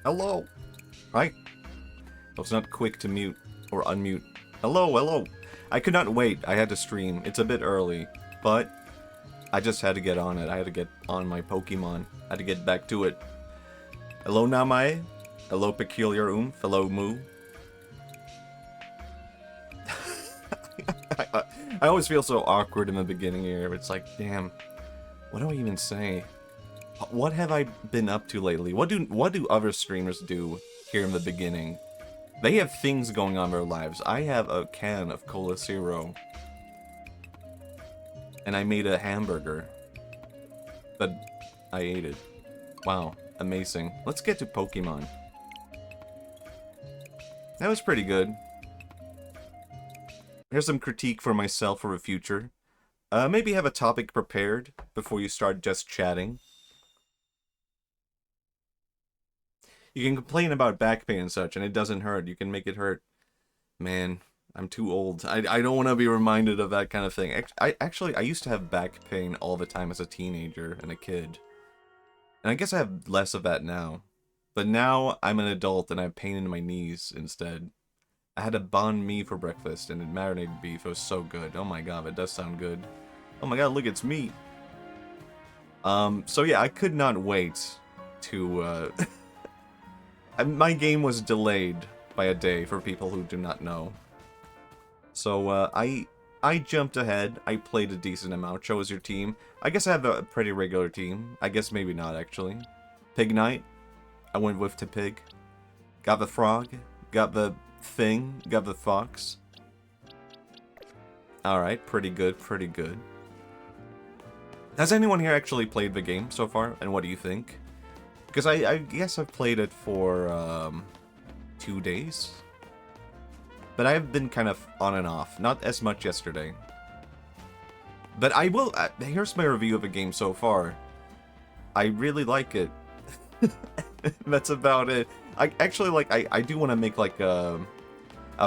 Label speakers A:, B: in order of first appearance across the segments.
A: Hello. Right? I was not quick to mute or unmute. Hello, hello. I could not wait. I had to stream. It's a bit early, but I just had to get on it. I had to get on my Pokemon. I had to get back to it. Hello, Namae. Hello, Peculiar Oomph. Hello, Moo. I always feel so awkward in the beginning here. It's like, damn, what do I even say? What have I been up to lately? What do other streamers do here in the beginning? They have things going on in their lives. I have a can of Cola Zero. And I made a hamburger. But I ate it. Wow, amazing. Let's get to Pokemon. That was pretty good. Here's some critique for myself for the future. Maybe have a topic prepared before you start just chatting. You can complain about back pain and such, and it doesn't hurt. You can make it hurt. Man, I'm too old. I don't want to be reminded of that kind of thing. I used to have back pain all the time as a teenager and a kid. And I guess I have less of that now. But now I'm an adult and I have pain in my knees instead. I had a banh mi for breakfast and it marinated beef. It was so good. Oh my god, it does sound good. Oh my god, look, it's meat. So yeah, I could not wait to, my game was delayed by a day for people who do not know. So, I jumped ahead. I played a decent amount. Chose your team. I guess I have a pretty regular team. I guess maybe not, actually. Pig Knight. I went with to Pig. Got the Frog. Got the Thing. Got the Fox. Alright, pretty good, pretty good. Has anyone here actually played the game so far? And what do you think? Because I guess I've played it for, 2 days? But I've been kind of on and off. Not as much yesterday. But I will... here's my review of the game so far. I really like it. That's about it. I actually, like, I do want to make, like, a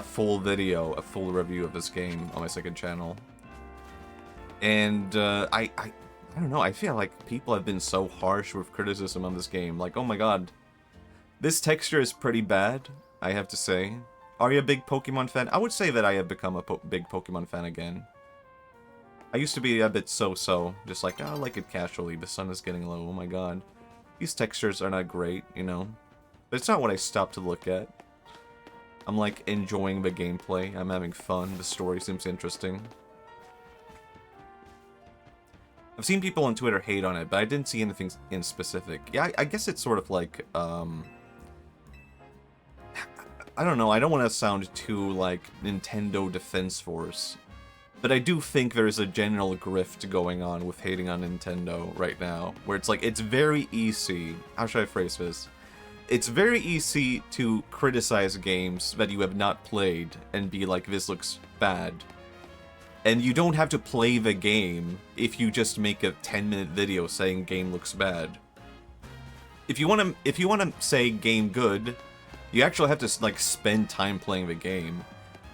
A: full video, a full review of this game on my second channel. And, I don't know, I feel like people have been so harsh with criticism on this game. Like, oh my god. This texture is pretty bad, I have to say. Are you a big Pokemon fan? I would say that I have become a big Pokemon fan again. I used to be a bit so-so, just like, oh, I like it casually, the sun is getting low, oh my god. These textures are not great, you know? But it's not what I stop to look at. I'm, like, enjoying the gameplay, I'm having fun, the story seems interesting. I've seen people on Twitter hate on it, but I didn't see anything in specific. Yeah, I guess it's sort of like, I don't know, I don't want to sound too, like, Nintendo Defense Force. But I do think there's a general grift going on with hating on Nintendo right now. Where it's like, it's very easy... How should I phrase this? It's very easy to criticize games that you have not played and be like, this looks bad. And you don't have to play the game if you just make a 10-minute video saying game looks bad. If you want to say game good... You actually have to, like, spend time playing the game.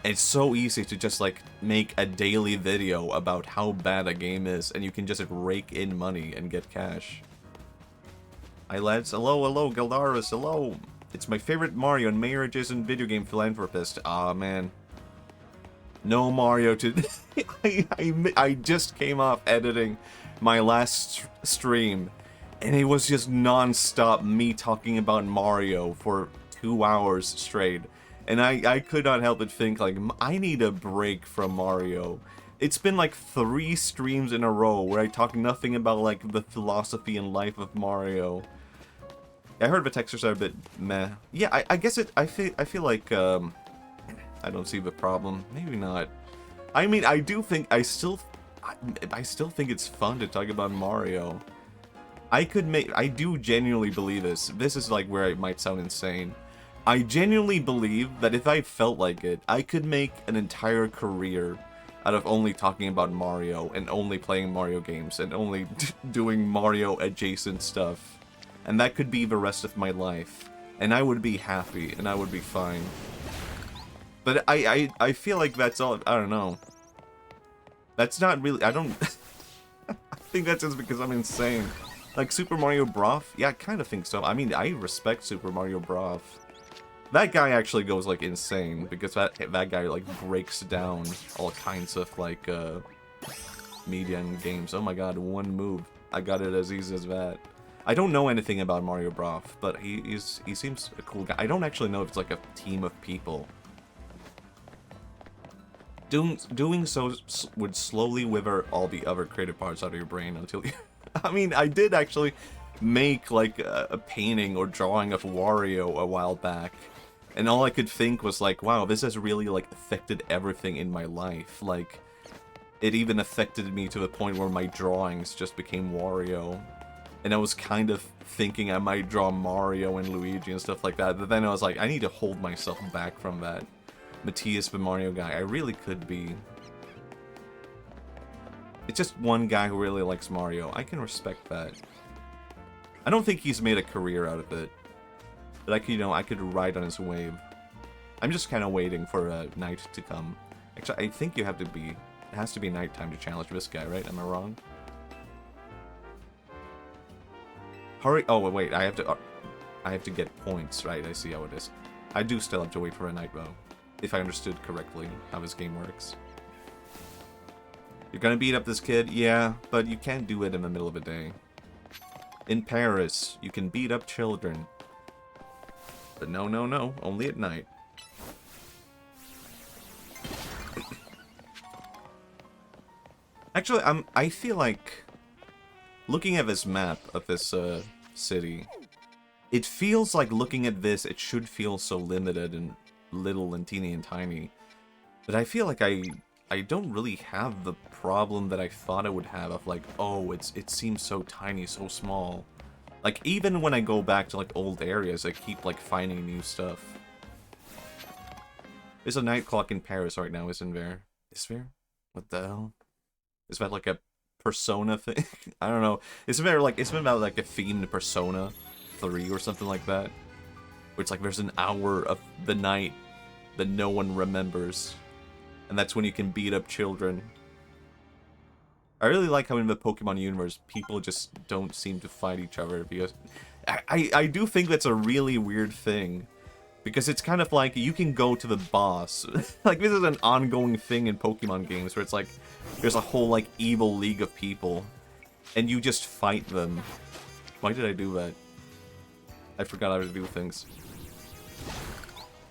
A: It's so easy to just, like, make a daily video about how bad a game is, and you can just rake in money and get cash. Hi, lads. Hello, hello, Galdaris, hello. It's my favorite Mario and Mayor Adjacent Video Game Philanthropist. Aw, man. No Mario to... I just came off editing my last stream, and it was just non-stop me talking about Mario for 2 hours straight, and I could not help but think, like, I need a break from Mario. It's been like 3 streams in a row where I talk nothing about, like, the philosophy and life of Mario. I heard the textures are a bit meh. Yeah, I guess I feel like, I don't see the problem. Maybe not. I mean, I still think it's fun to talk about Mario. I do genuinely believe this. This is, like, where it might sound insane. I genuinely believe that if I felt like it, I could make an entire career out of only talking about Mario and only playing Mario games and only doing Mario adjacent stuff. And that could be the rest of my life. And I would be happy and I would be fine. But I feel like that's all, I don't know. That's not really, I don't, I think that's just because I'm insane. Like Super Mario Bros? Yeah, I kind of think so. I mean, I respect Super Mario Bros. That guy actually goes, like, insane, because that guy, like, breaks down all kinds of, like, media and games. Oh my god, one move. I got it as easy as that. I don't know anything about Mario Bros, but he seems a cool guy. I don't actually know if it's, like, a team of people. Doing so would slowly wither all the other creative parts out of your brain until you... I mean, I did actually make, like, a painting or drawing of Wario a while back. And all I could think was like, wow, this has really, like, affected everything in my life. Like, it even affected me to the point where my drawings just became Wario. And I was kind of thinking I might draw Mario and Luigi and stuff like that. But then I was like, I need to hold myself back from that. Matthias the Mario guy, I really could be. It's just one guy who really likes Mario. I can respect that. I don't think he's made a career out of it. But I could, you know, I could ride on his wave. I'm just kind of waiting for night to come. Actually, I think you have to be... It has to be nighttime to challenge this guy, right? Am I wrong? Hurry! Oh, wait, I have to get points, right? I see how it is. I do still have to wait for a night, though. If I understood correctly how this game works. You're gonna beat up this kid? Yeah, but you can't do it in the middle of the day. In Paris, you can beat up children. But no, no, no. Only at night. Actually, I feel like... Looking at this map of this city, it feels like looking at this, it should feel so limited and little and teeny and tiny. But I feel like I don't really have the problem that I thought I would have of like, oh, it seems so tiny, so small. Like, even when I go back to, like, old areas, I keep, like, finding new stuff. There's a night clock in Paris right now, isn't there? Is there? What the hell? Is that, like, a Persona thing? I don't know. It's been about, like, a themed Persona 3 or something like that. Where it's like, there's an hour of the night that no one remembers. And that's when you can beat up children. I really like how in the Pokemon universe, people just don't seem to fight each other, because I do think that's a really weird thing. Because it's kind of like, you can go to the boss. Like, this is an ongoing thing in Pokemon games, where it's like, there's a whole, like, evil league of people, and you just fight them. Why did I do that? I forgot how to do things.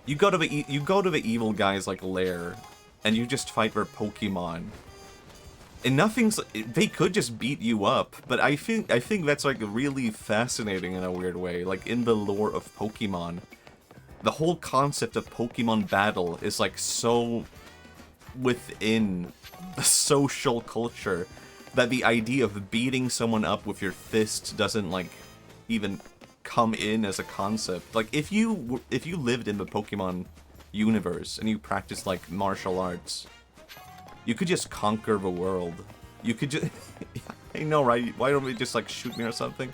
A: You go to the evil guy's, like, lair, and you just fight their Pokemon. And they could just beat you up, but I think that's, like, really fascinating in a weird way. Like, in the lore of Pokemon, the whole concept of Pokemon battle is, like, so within the social culture that the idea of beating someone up with your fist doesn't, like, even come in as a concept. Like, if you lived in the Pokemon universe and you practiced, like, martial arts, you could just conquer the world. You could just... I know, right? Why don't they just, like, shoot me or something?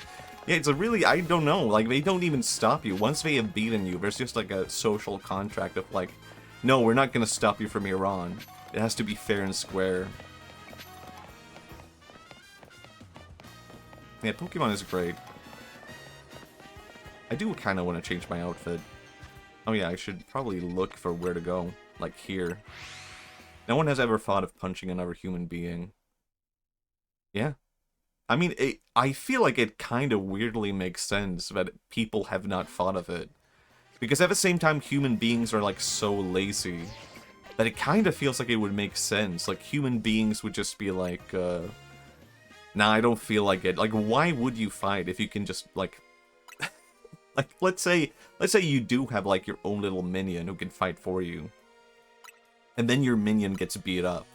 A: Yeah, it's a really... I don't know. Like, they don't even stop you. Once they have beaten you, there's just, like, a social contract of, like, no, we're not gonna stop you from here on. It has to be fair and square. Yeah, Pokemon is great. I do kind of want to change my outfit. Oh yeah, I should probably look for where to go. Like, here. No one has ever thought of punching another human being. Yeah. I mean, I feel like it kind of weirdly makes sense that people have not thought of it. Because at the same time, human beings are, like, so lazy that it kind of feels like it would make sense. Like, human beings would just be like, nah, I don't feel like it. Like, why would you fight if you can just, like... like, let's say you do have, like, your own little minion who can fight for you. And then your minion gets beat up.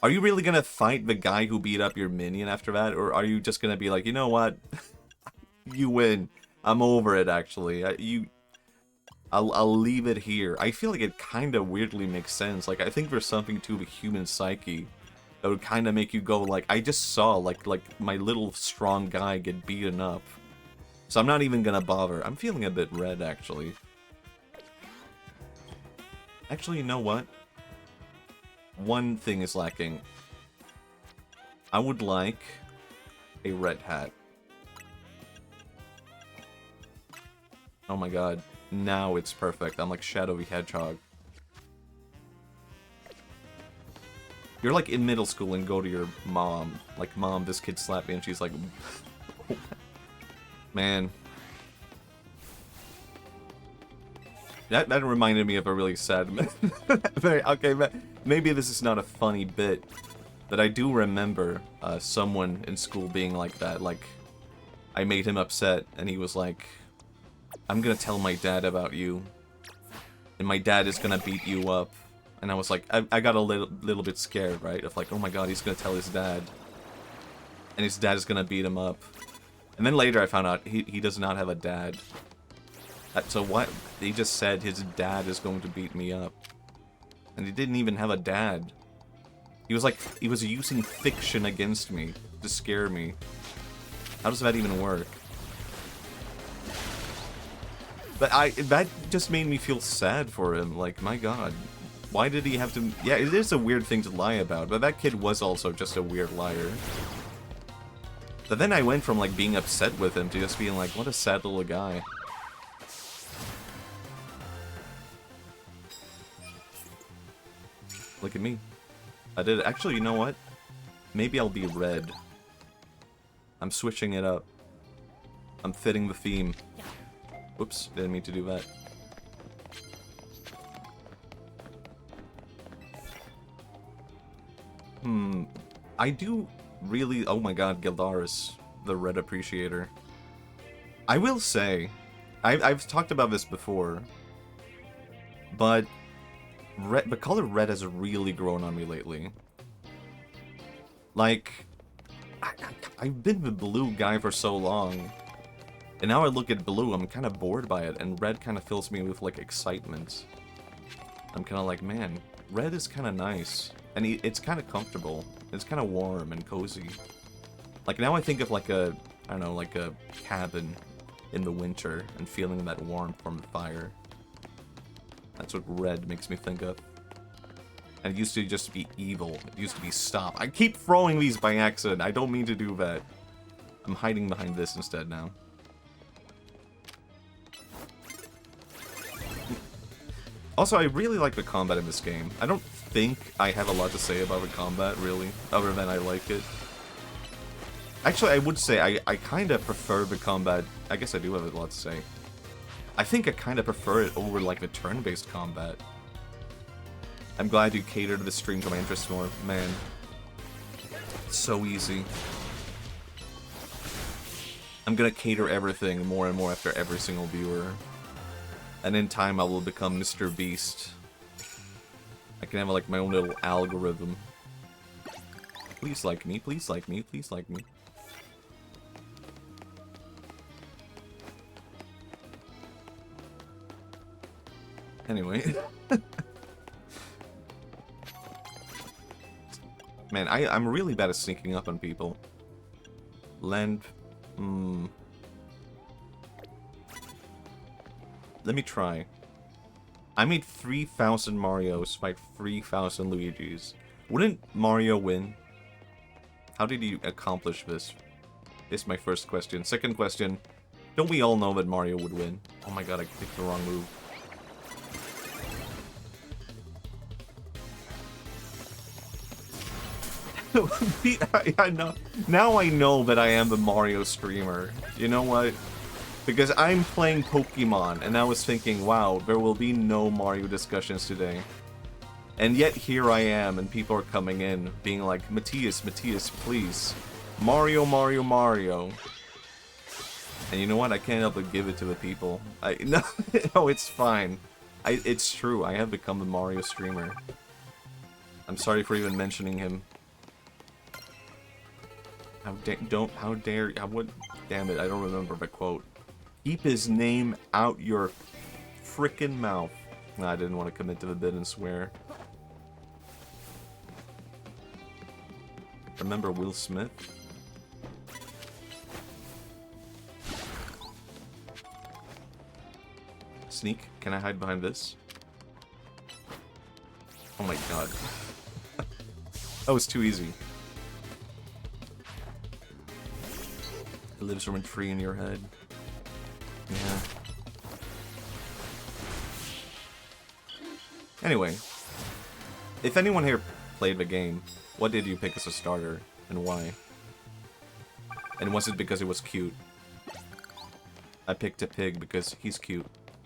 A: Are you really gonna fight the guy who beat up your minion after that? Or are you just gonna be like, you know what? You win. I'm over it, actually. I'll leave it here. I feel like it kind of weirdly makes sense. Like, I think there's something to the human psyche that would kind of make you go, like, I just saw, like my little strong guy get beaten up. So I'm not even gonna bother. I'm feeling a bit red, actually. Actually, you know what? One thing is lacking. I would like a red hat. Oh my god. Now it's perfect. I'm like Shadow the Hedgehog. You're like in middle school and go to your mom. Like, Mom, this kid slapped me, and she's like... Man. That reminded me of a really sad... Okay, maybe this is not a funny bit, but I do remember someone in school being like that. Like, I made him upset, and he was like, I'm gonna tell my dad about you, and my dad is gonna beat you up. And I was like, I got a little bit scared, right? Of like, oh my god, he's gonna tell his dad. And his dad is gonna beat him up. And then later I found out he does not have a dad. So what? He just said his dad is going to beat me up. And he didn't even have a dad. He was like, he was using fiction against me to scare me. How does that even work? But that just made me feel sad for him. Like, my god. Why did he have to... Yeah, it is a weird thing to lie about, but that kid was also just a weird liar. But then I went from, like, being upset with him to just being like, what a sad little guy. Look at me. I did it. Actually, you know what? Maybe I'll be red. I'm switching it up. I'm fitting the theme. Whoops, didn't mean to do that. I do really... Oh my god, Gildaris, the red appreciator. I will say, I've talked about this before, but the color red has really grown on me lately. Like, I've been the blue guy for so long, and now I look at blue, I'm kind of bored by it, and red kind of fills me with, like, excitement. I'm kind of like, man, red is kind of nice. And it's kind of comfortable. It's kind of warm and cozy. Like, now I think of like a, I don't know, like a cabin in the winter and feeling that warmth from the fire. That's what red makes me think of. And it used to just be evil. It used to be stop. I keep throwing these by accident. I don't mean to do that. I'm hiding behind this instead now. Also, I really like the combat in this game. I don't think I have a lot to say about the combat, really, other than I like it. Actually, I would say I kind of prefer the combat. I guess I do have a lot to say. I think I kind of prefer it over, like, the turn-based combat. I'm glad you catered the stream to my interests more. Man, it's so easy. I'm gonna cater everything more and more after every single viewer. And in time, I will become Mr. Beast. I can have, like, my own little algorithm. Please like me, please like me, please like me. Anyway. Man, I'm really bad at sneaking up on people. Let me try. I made 3,000 Marios fight 3,000 Luigis. Wouldn't Mario win? How did you accomplish this? Is my first question. Second question, don't we all know that Mario would win? Oh my god, I picked the wrong move. I know. Now I know that I am the Mario streamer. You know what? Because I'm playing Pokemon, and I was thinking, wow, there will be no Mario discussions today. And yet here I am, and people are coming in, being like, Matthias, please. Mario, Mario, Mario. And you know what? I can't help but give it to the people. No, it's fine. It's true, I have become the Mario streamer. I'm sorry for even mentioning him. How dare, damn it, I don't remember the quote. Keep his name out your frickin' mouth. Nah, I didn't want to commit to the bit and swear. Remember Will Smith? Sneak, can I hide behind this? Oh my god. That was too easy. It lives rent free in your head. Yeah. Anyway, if anyone here played the game, what did you pick as a starter, and why? And was it because it was cute? I picked a pig because he's cute.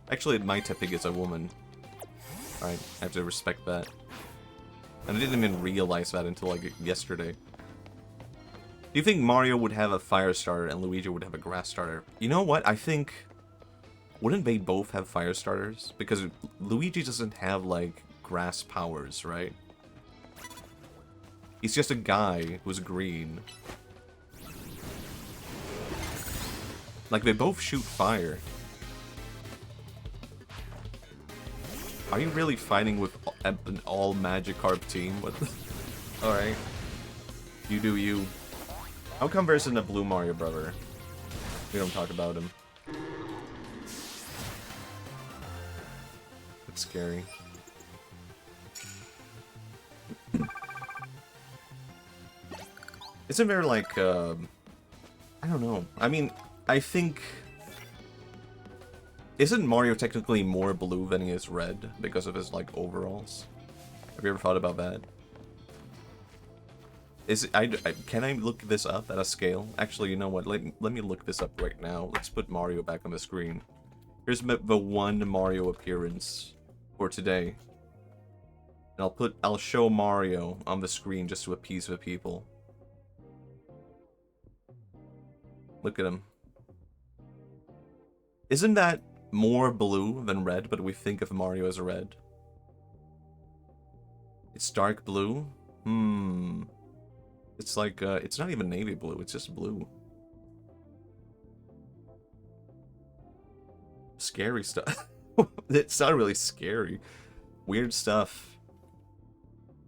A: Actually, my pig is a woman. Alright, I have to respect that. And I didn't even realize that until, like, yesterday. Do you think Mario would have a fire starter and Luigi would have a grass starter? You know what? I think... Wouldn't they both have fire starters? Because Luigi doesn't have, like, grass powers, right? He's just a guy who's green. Like, they both shoot fire. Are you really fighting with an all-Magikarp team? What the... Alright. You do you. How come there isn't a Blue Mario brother? We don't talk about him. That's scary. Isn't there, like, I don't know. I mean, I think... Isn't Mario technically more blue than he is red because of his, like, overalls? Have you ever thought about that? Is it, can I look this up at a scale? Actually, you know what? Let me look this up right now. Let's put Mario back on the screen. Here's the one Mario appearance for today. And I'll show Mario on the screen just to appease the people. Look at him. Isn't that more blue than red, but we think of Mario as red? It's dark blue? It's like, it's not even navy blue, it's just blue. Scary stuff. It's not really scary. Weird stuff.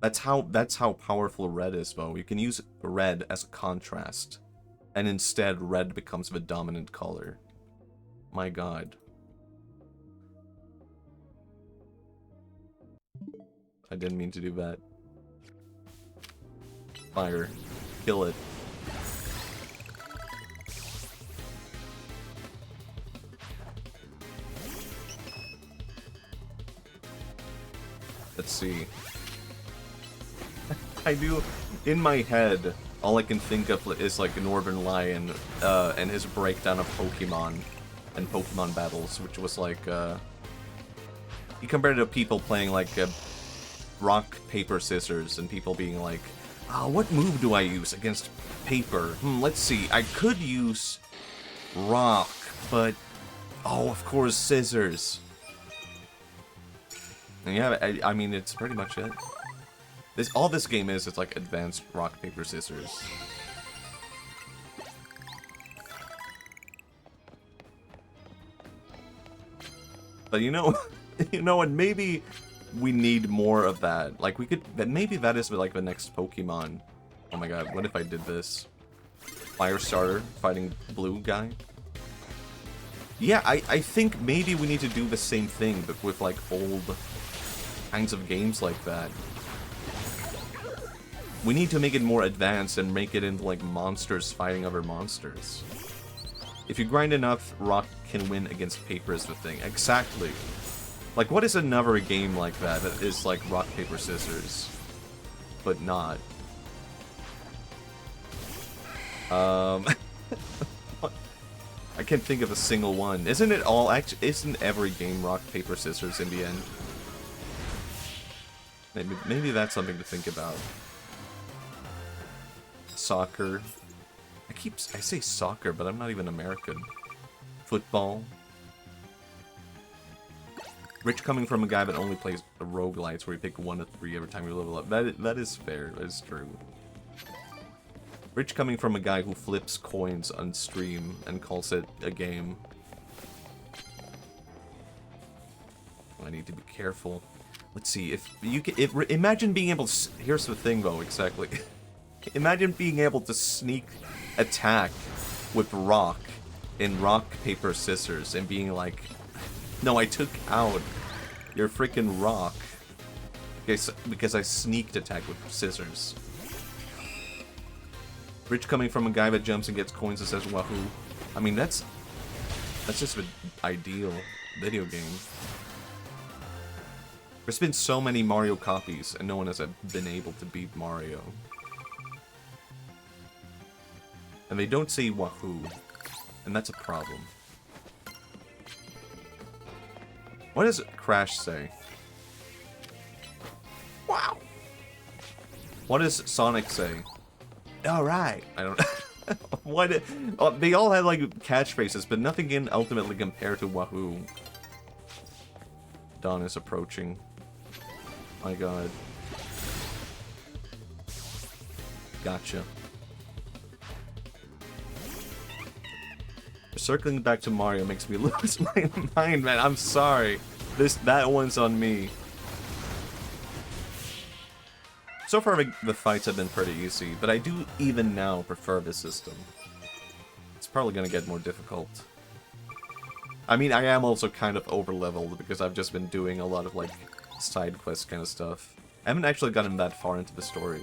A: That's how powerful red is, though. You can use red as a contrast. And instead, red becomes the dominant color. My god. I didn't mean to do that. Fire. Kill it. Let's see. I do, in my head, all I can think of is like Northern Lion and his breakdown of Pokemon and Pokemon battles, which was like, he compared it to people playing like rock, paper, scissors, and people being like, what move do I use against paper? Let's see, I could use rock, but, oh, of course, scissors. And yeah, I mean, it's pretty much it. All this game is, it's like advanced rock, paper, scissors. But you know, and maybe we need more of that. Like, we could, maybe that is like the next Pokemon. Oh my god, what if I did this? Firestarter fighting blue guy? Yeah, I think maybe we need to do the same thing, but with like old kinds of games like that. We need to make it more advanced and make it into like monsters fighting other monsters. If you grind enough, rock can win against paper is the thing. Exactly. Like, what is another game like that is like rock, paper, scissors, but not? I can't think of a single one. Isn't it all actually? Isn't every game rock, paper, scissors in the end? Maybe that's something to think about. Soccer. I say soccer, but I'm not even American. Football. Rich coming from a guy that only plays the roguelites where you pick 1 to 3 every time you level up. That is fair. That is true. Rich coming from a guy who flips coins on stream and calls it a game. I need to be careful. Let's see, if you can... imagine being able to... Here's the thing, though, exactly. Imagine being able to sneak attack with rock in rock, paper, scissors and being like, no, I took out your freaking rock because I sneaked attack with scissors. Rich coming from a guy that jumps and gets coins and says wahoo. I mean, that's just an ideal video game. There's been so many Mario copies, and no one has been able to beat Mario. And they don't say wahoo, and that's a problem. What does Crash say? Wow! What does Sonic say? Alright! I don't... What? They all had, like, catchphrases, but nothing can ultimately compare to wahoo. Dawn is approaching. My god. Gotcha. Circling back to Mario makes me lose my mind, man. I'm sorry. That one's on me. So far, the fights have been pretty easy, but I do even now prefer this system. It's probably gonna get more difficult. I mean, I am also kind of over-leveled because I've just been doing a lot of, like, side quest kind of stuff. I haven't actually gotten that far into the story.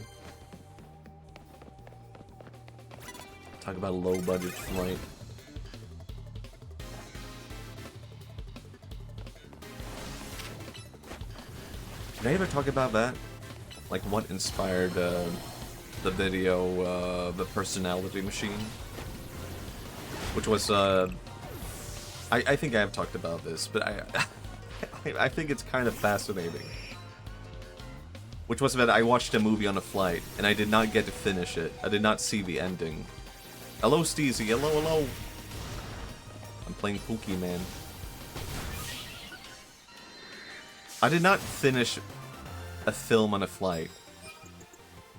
A: Talk about a low-budget flight. Did I ever talk about that? Like, what inspired the video, the personality machine? Which was, I think I have talked about this, but I think it's kind of fascinating. Which was that I watched a movie on a flight, and I did not get to finish it. I did not see the ending. Hello, Steezy. Hello, hello. I'm playing Pokemon. I did not finish a film on a flight.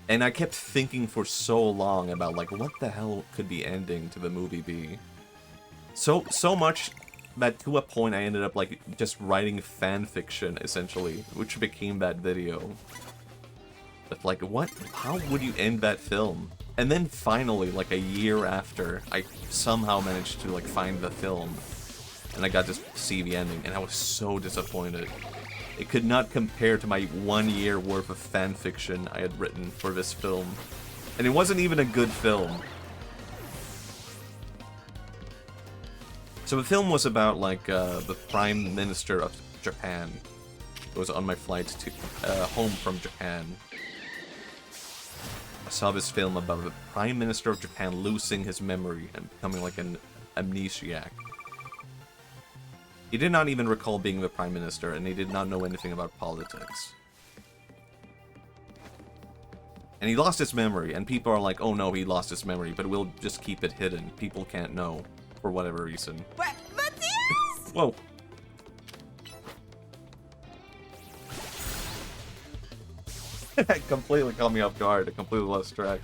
A: And I kept thinking for so long about, like, what the hell could the ending to the movie be? So much that to a point I ended up, like, just writing fan fiction, essentially, which became that video. But, like, how would you end that film? And then finally, like, a year after, I somehow managed to, like, find the film. And I got to see the ending, and I was so disappointed. It could not compare to my 1 year worth of fan fiction I had written for this film. And it wasn't even a good film. So the film was about, like, the Prime Minister of Japan. It was on my flight to home from Japan. I saw this film about the Prime Minister of Japan losing his memory and becoming like an amnesiac. He did not even recall being the Prime Minister, and he did not know anything about politics. And he lost his memory, and people are like, oh no, he lost his memory, but we'll just keep it hidden. People can't know, for whatever reason.
B: What? Matthias?
A: Whoa. That completely caught me off guard. I completely lost track.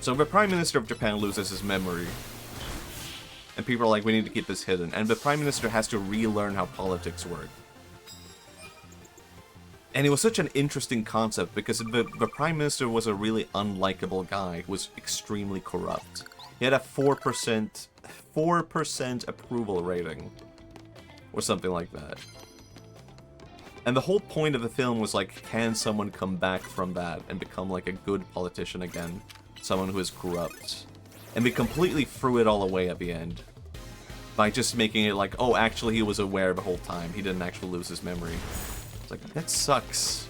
A: So the Prime Minister of Japan loses his memory. And people are like, we need to keep this hidden. And the Prime Minister has to relearn how politics work. And it was such an interesting concept because the Prime Minister was a really unlikable guy who was extremely corrupt. He had a 4% approval rating. Or something like that. And the whole point of the film was like, can someone come back from that and become like a good politician again? Someone who is corrupt. And they completely threw it all away at the end. By just making it like, oh, actually he was aware the whole time. He didn't actually lose his memory. It's like, that sucks.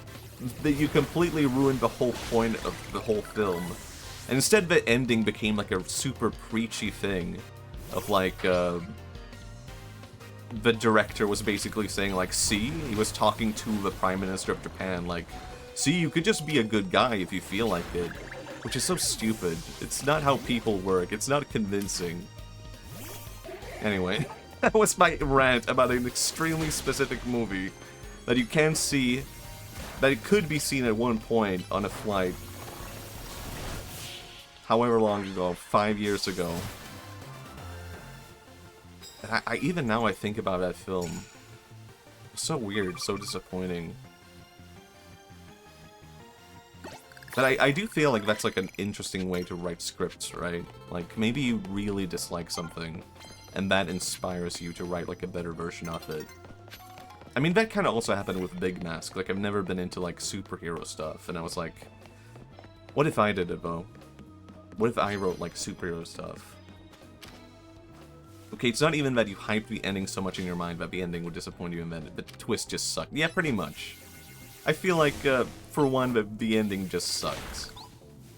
A: That you completely ruined the whole point of the whole film. And instead the ending became like a super preachy thing. Of like, the director was basically saying like, see? He was talking to the Prime Minister of Japan like, see, you could just be a good guy if you feel like it. Which is so stupid. It's not how people work. It's not convincing. Anyway, that was my rant about an extremely specific movie that you can see, that it could be seen at one point on a flight. However long ago, 5 years ago. And I even now I think about that film. It's so weird, so disappointing. But I do feel like that's like an interesting way to write scripts, right? Like, maybe you really dislike something, and that inspires you to write like a better version of it. I mean, that kind of also happened with Big Mask. Like, I've never been into like superhero stuff, and I was like, What if I did it, though? What if I wrote, like, superhero stuff? Okay, it's not even that you hyped the ending so much in your mind that the ending would disappoint you and that the twist just sucked. Yeah, pretty much. I feel like, for one, the ending just sucked.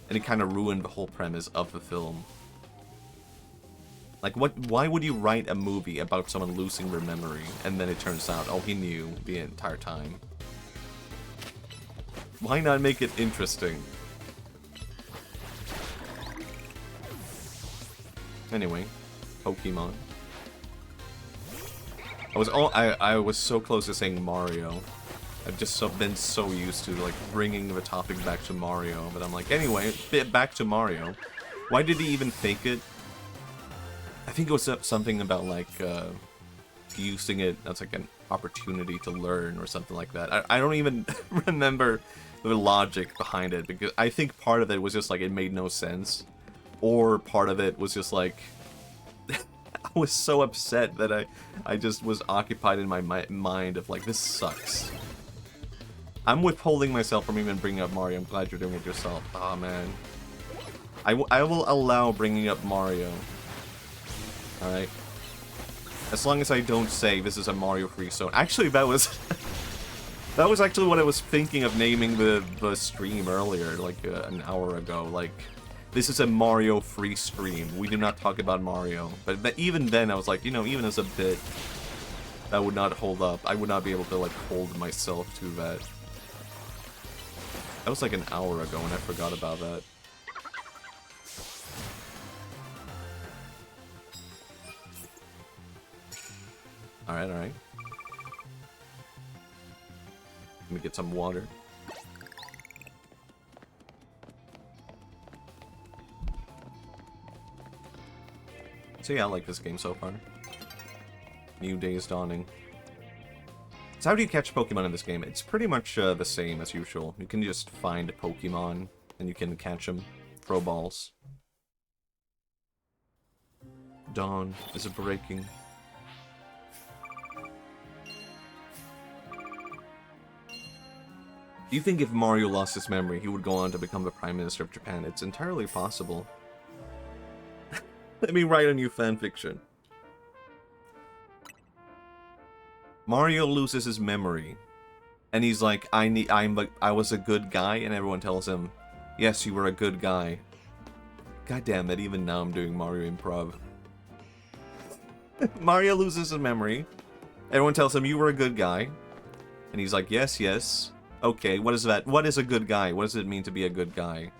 A: And it kind of ruined the whole premise of the film. Like, why would you write a movie about someone losing their memory, and then it turns out, oh, he knew the entire time? Why not make it interesting? Anyway, Pokemon. I was so close to saying Mario. I've just been so used to, like, bringing the topic back to Mario, but I'm like, anyway, back to Mario. Why did he even fake it? I think it was something about, like, using it as, like, an opportunity to learn or something like that. I don't even remember the logic behind it, because I think part of it was just, like, it made no sense. Or part of it was just, like, I was so upset that I just was occupied in my mind of, like, this sucks. I'm withholding myself from even bringing up Mario. I'm glad you're doing it yourself. Aw, oh, man. I will allow bringing up Mario. Alright? As long as I don't say this is a Mario-free zone. Actually, that was... that was actually what I was thinking of naming the stream earlier, like an hour ago. Like, this is a Mario-free stream. We do not talk about Mario. But even then, I was like, you know, even as a bit, that would not hold up. I would not be able to, like, hold myself to that. That was like an hour ago, and I forgot about that. Alright, alright. Let me get some water. So yeah, I like this game so far. New day is dawning. So how do you catch Pokemon in this game? It's pretty much the same as usual. You can just find Pokemon, and you can catch them. Throw balls. Dawn is breaking. Do you think if Mario lost his memory, he would go on to become the Prime Minister of Japan? It's entirely possible. Let me write a new fanfiction. Mario loses his memory, and he's like, I was a good guy, and everyone tells him, yes, you were a good guy. God damn it, even now I'm doing Mario improv. Mario loses his memory, everyone tells him, you were a good guy, and he's like, yes, yes, okay, what is that? What is a good guy? What does it mean to be a good guy?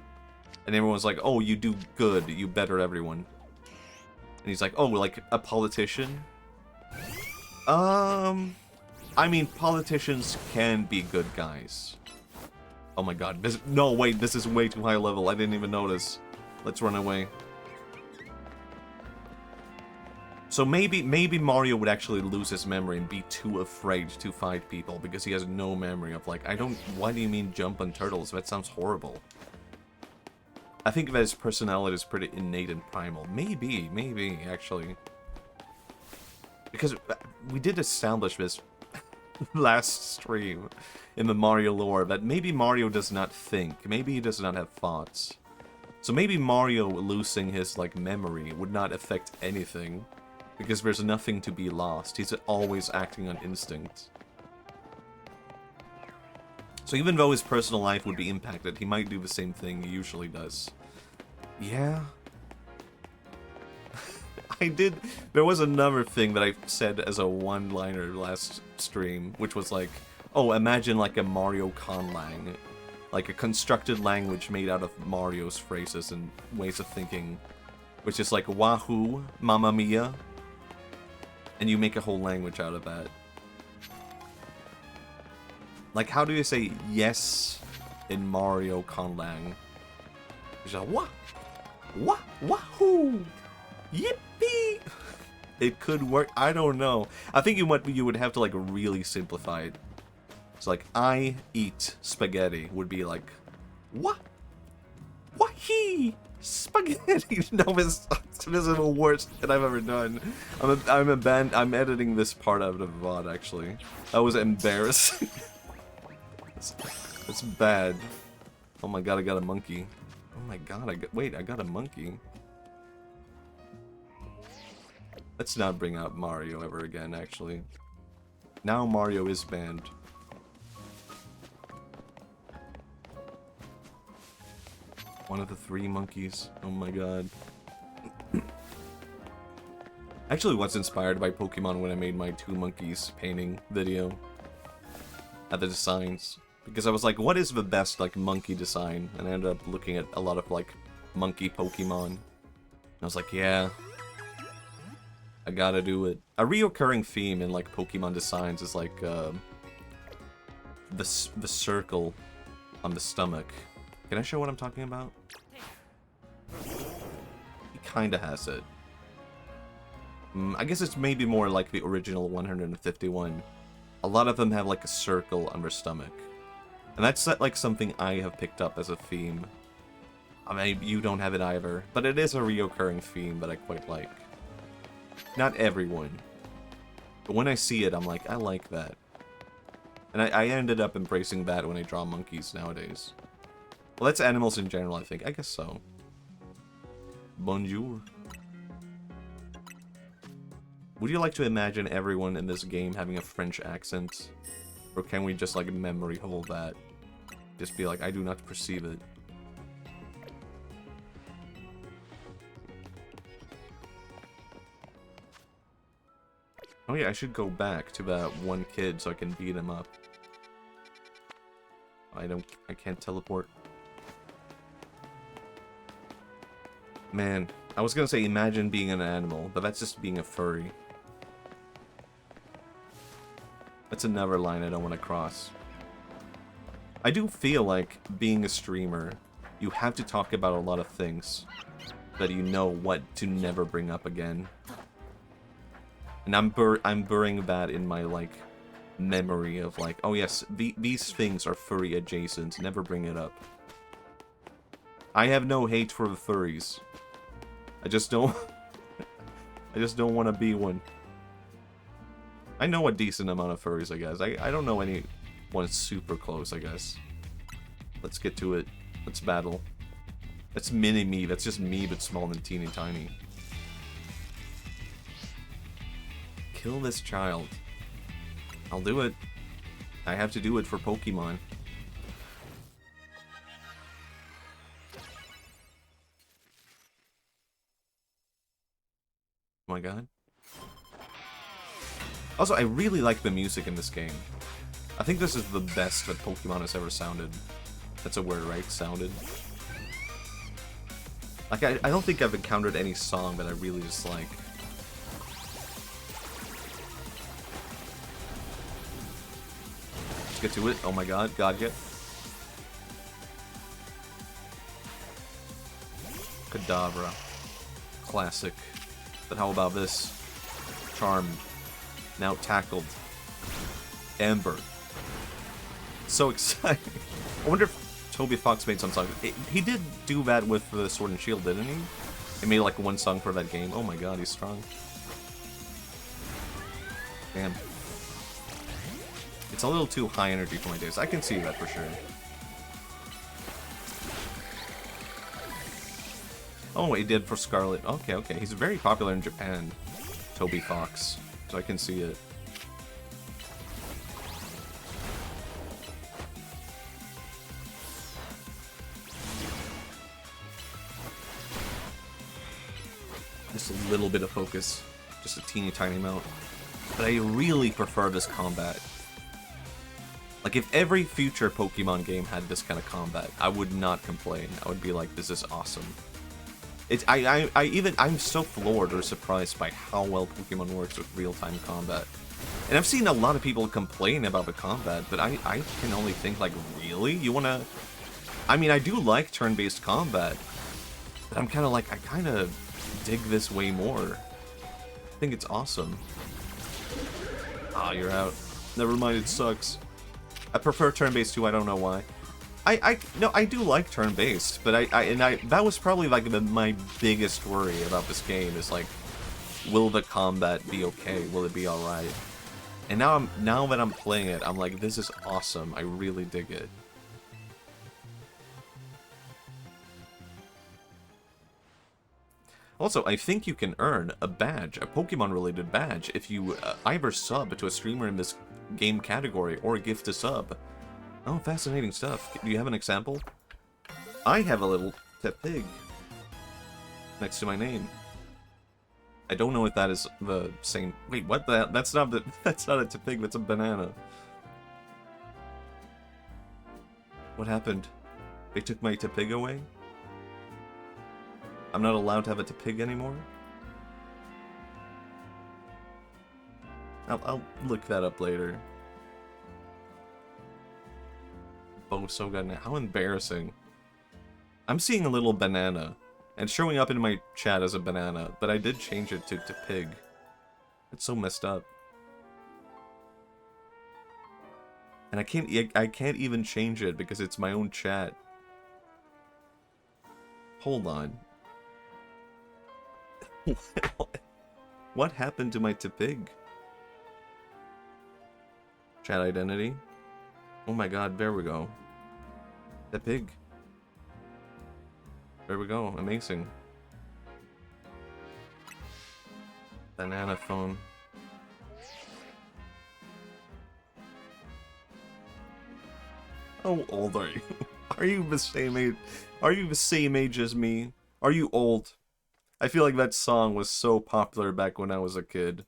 A: And everyone's like, oh, you do good, you better everyone. And he's like, oh, like a politician? I mean, politicians can be good guys. Oh my god, no, wait, this is way too high level, I didn't even notice. Let's run away. So maybe Mario would actually lose his memory and be too afraid to fight people, because he has no memory of, like, why do you mean jump on turtles? That sounds horrible. I think that his personality is pretty innate and primal. Maybe, actually. Because we did establish this last stream in the Mario lore, that maybe Mario does not think. Maybe he does not have thoughts. So maybe Mario losing his, like, memory would not affect anything, because there's nothing to be lost. He's always acting on instinct. So even though his personal life would be impacted, he might do the same thing he usually does. Yeah. There was another thing that I said as a one-liner last stream, which was like, oh, imagine like a Mario conlang. Like a constructed language made out of Mario's phrases and ways of thinking. Which is like, wahoo, mamma mia. And you make a whole language out of that. Like, how do you say yes in Mario conlang? It's like, wah, wah, wahoo, yippee. It could work. I don't know. I think you would have to, like, really simplify it. It's like, I eat spaghetti would be like, what? Wahee! Spaghetti! No, this is the worst that I've ever done. I'm editing this part out of the VOD, actually. That was embarrassing. It's bad. Oh my god, I got a monkey. Oh my god, wait, I got a monkey. Let's not bring up Mario ever again, actually. Now Mario is banned. One of the 3 monkeys. Oh my god. Actually was inspired by Pokemon when I made my 2 monkeys painting video. At the designs. Because I was like, what is the best, like, monkey design? And I ended up looking at a lot of, like, monkey Pokemon. And I was like, yeah. I gotta do it. A reoccurring theme in, like, Pokemon designs is, like, the circle on the stomach. Can I show what I'm talking about? He kinda has it. I guess it's maybe more like the original 151. A lot of them have, like, a circle on their stomach. And that's, like, something I have picked up as a theme. I mean, you don't have it either. But it is a reoccurring theme that I quite like. Not everyone. But when I see it, I'm like, I like that. And I ended up embracing that when I draw monkeys nowadays. Well, that's animals in general, I think. I guess so. Bonjour. Would you like to imagine everyone in this game having a French accent? Or can we just, like, memory hold that? Just be like, I do not perceive it. Oh yeah, I should go back to that one kid so I can beat him up. I can't teleport. Man, I was gonna say imagine being an animal, but that's just being a furry. That's another line I don't want to cross. I do feel like, being a streamer, you have to talk about a lot of things, that you know what to never bring up again. And I'm burying that in my, like, memory of, like, oh yes, these things are furry adjacent, never bring it up. I have no hate for the furries. I just don't... I just don't want to be one. I know a decent amount of furries, I guess. I don't know anyone super close, I guess. Let's get to it. Let's battle. That's mini-me. That's just me, but small and teeny tiny. Kill this child. I'll do it. I have to do it for Pokemon. Oh my god. Also, I really like the music in this game. I think this is the best that Pokemon has ever sounded. That's a word, right? Sounded. Like, I don't think I've encountered any song that I really just like. Let's get to it. Oh my god, Godget. Kadabra. Classic. But how about this? Charmed. Now tackled. Amber. So exciting. I wonder if Toby Fox made some song. He did do that with the Sword and Shield, didn't he? He made like one song for that game. Oh my god, he's strong. Damn. It's a little too high energy for my taste. I can see that for sure. Oh, he did for Scarlet. Okay, okay. He's very popular in Japan, Toby Fox. So I can see it. Just a little bit of focus. Just a teeny tiny amount. But I really prefer this combat. Like, if every future Pokemon game had this kind of combat, I would not complain. I would be like, this is awesome. I'm so floored or surprised by how well Pokemon works with real-time combat. And I've seen a lot of people complain about the combat, but I can only think, like, really? You wanna... I mean, I do like turn-based combat, but I'm kinda like, I kinda dig this way more. I think it's awesome. Ah, you're out. Never mind, it sucks. I prefer turn-based too, I don't know why. No, I do like turn-based, but that was probably like my biggest worry about this game is like, will the combat be okay? Will it be alright? And now that I'm playing it, I'm like, this is awesome. I really dig it. Also, I think you can earn a badge, a Pokemon-related badge, if you either sub to a streamer in this game category or gift a sub. Oh, fascinating stuff. Do you have an example? I have a little pig next to my name. I don't know if that is the same. Wait, what? That's not the. That's not a pig. That's a banana. What happened? They took my pig away? I'm not allowed to have a pig anymore? I'll look that up later. Oh, so good. How embarrassing. I'm seeing a little banana. And showing up in my chat as a banana, but I did change it to pig. It's so messed up. And I can't even change it because it's my own chat. Hold on. What happened to my pig? Chat identity. Oh my god, there we go. The pig. There we go, amazing. Banana phone. How old are you? Are you the same age? Are you the same age as me? Are you old? I feel like that song was so popular back when I was a kid.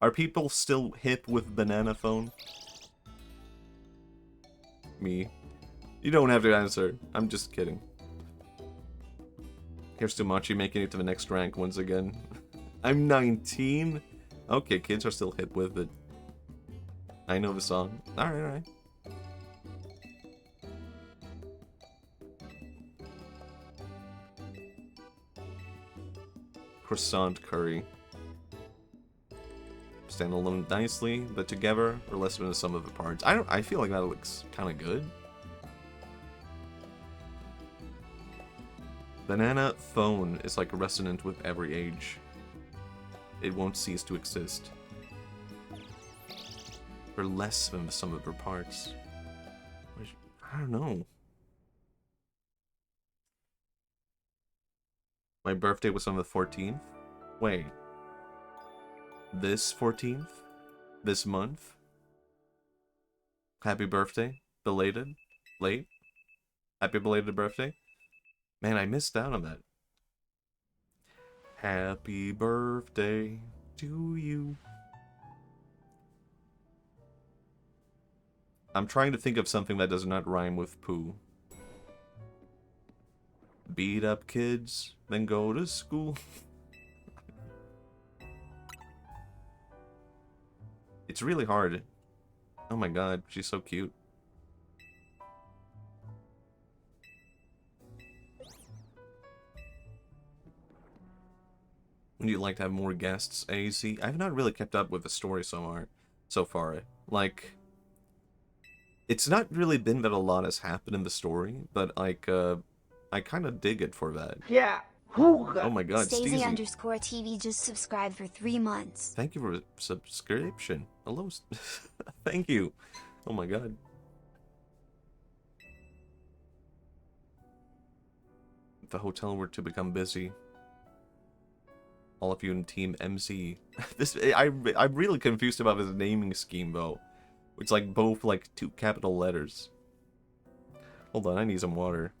A: Are people still hip with banana phone? Me. You don't have to answer. I'm just kidding. Here's to Machi making it to the next rank once again. I'm 19? Okay, kids are still hip with it. I know the song. Alright, alright. Croissant curry. Stand alone nicely, but together or less than the sum of the parts. I feel like that looks kind of good. Banana phone is like resonant with every age. It won't cease to exist. For less than the sum of her parts. Which, I don't know. My birthday was on the 14th? Wait. This 14th? This month? Happy birthday? Belated? Late? Happy belated birthday? Man, I missed out on that. Happy birthday to you. I'm trying to think of something that does not rhyme with poo. Beat up kids, then go to school. It's really hard. Oh my god, she's so cute. Would you like to have more guests, AZ? I've not really kept up with the story so far. Like, it's not really been that a lot has happened in the story, but like, I kind of dig it for that.
C: Yeah.
A: Oh my god, Steezy.
B: Stacey_TV just subscribed for 3 months.
A: Thank you for a subscription. Hello. Thank you. Oh my god. If the hotel were to become busy, all of you in Team MC. I'm really confused about this naming scheme though. It's like both like 2 capital letters. Hold on, I need some water.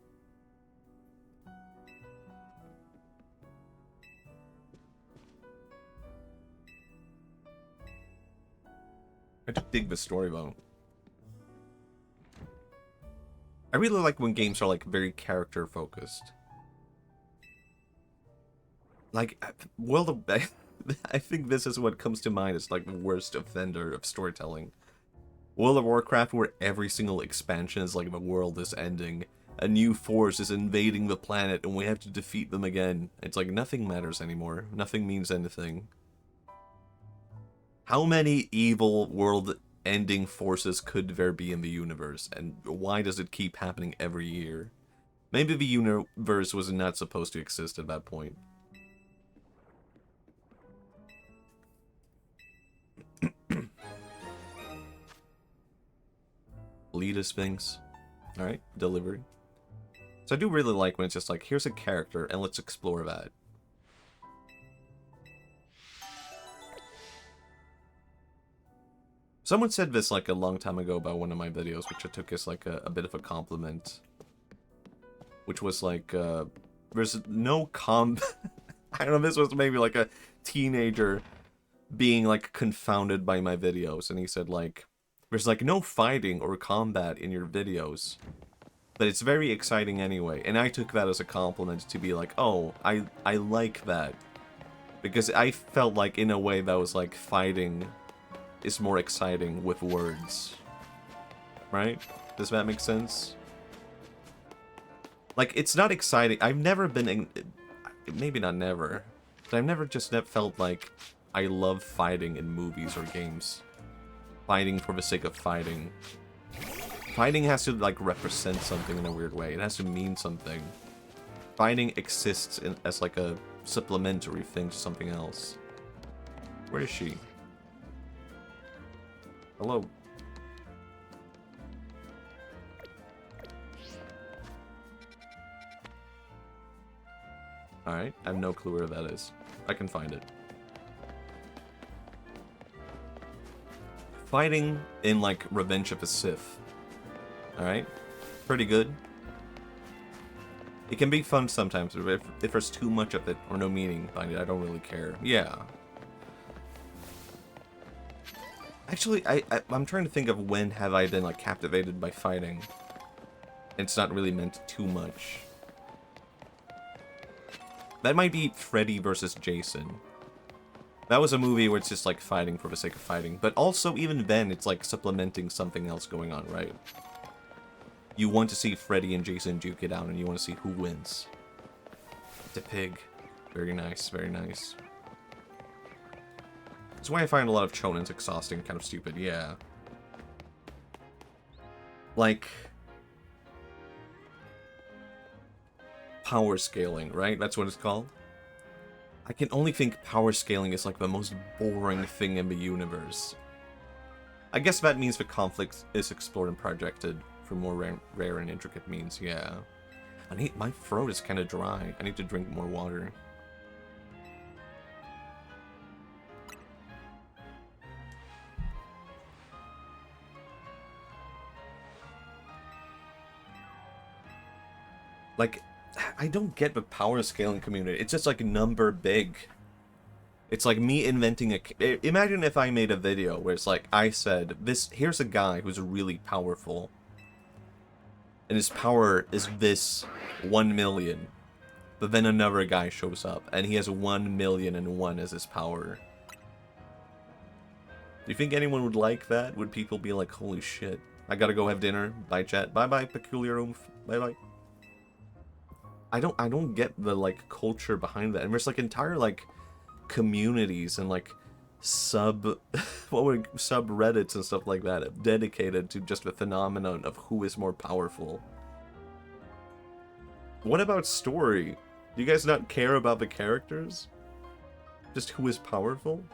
A: I just dig the story though. I really like when games are like very character focused. Like, World of... I think this is what comes to mind as like the worst offender of storytelling. World of Warcraft, where every single expansion is like the world is ending. A new force is invading the planet and we have to defeat them again. It's like nothing matters anymore. Nothing means anything. How many evil world-ending forces could there be in the universe? And why does it keep happening every year? Maybe the universe was not supposed to exist at that point. Lead a Sphinx. Alright, delivery. So I do really like when it's just like, here's a character, and let's explore that. Someone said this like a long time ago about one of my videos, which I took as like a bit of a compliment. Which was like, there's no I don't know, this was maybe like a teenager being like confounded by my videos, and he said like, there's like no fighting or combat in your videos, but it's very exciting anyway. And I took that as a compliment to be like, oh, I like that. Because I felt like in a way that was like fighting is more exciting with words. Right? Does that make sense? Like, it's not exciting. I've never been, maybe not never, but I've never just felt like I love fighting in movies or games. Fighting for the sake of fighting. Fighting has to, like, represent something in a weird way. It has to mean something. Fighting exists as, like, a supplementary thing to something else. Where is she? Hello? Alright, I have no clue where that is. I can find it. Fighting in, like, Revenge of the Sith. Alright? Pretty good. It can be fun sometimes, but if there's too much of it, or no meaning behind it, I don't really care. Yeah. Actually, I'm trying to think of when have I been, like, captivated by fighting. It's not really meant too much. That might be Freddy versus Jason. That was a movie where it's just like fighting for the sake of fighting. But also, even then, it's like supplementing something else going on, right? You want to see Freddy and Jason duke it out, and you want to see who wins. It's a pig. Very nice, very nice. That's why I find a lot of shonens exhausting, kind of stupid, yeah. Like... power scaling, right? That's what it's called. I can only think power scaling is like the most boring thing in the universe. I guess that means the conflict is explored and projected for more rare and intricate means, yeah. My throat is kind of dry. I need to drink more water. Like, I don't get the power scaling community. It's just like number big. It's like me inventing a... Imagine if I made a video where it's like, I said, here's a guy who's really powerful. And his power is this 1 million. But then another guy shows up, and he has 1,000,001 as his power. Do you think anyone would like that? Would people be like, holy shit, I gotta go have dinner. Bye, chat. Bye-bye, peculiar oomph. Bye-bye. I don't get the, like, culture behind that. And there's, like, entire, like, communities and, like, subreddits and stuff like that dedicated to just the phenomenon of who is more powerful. What about story? Do you guys not care about the characters? Just who is powerful?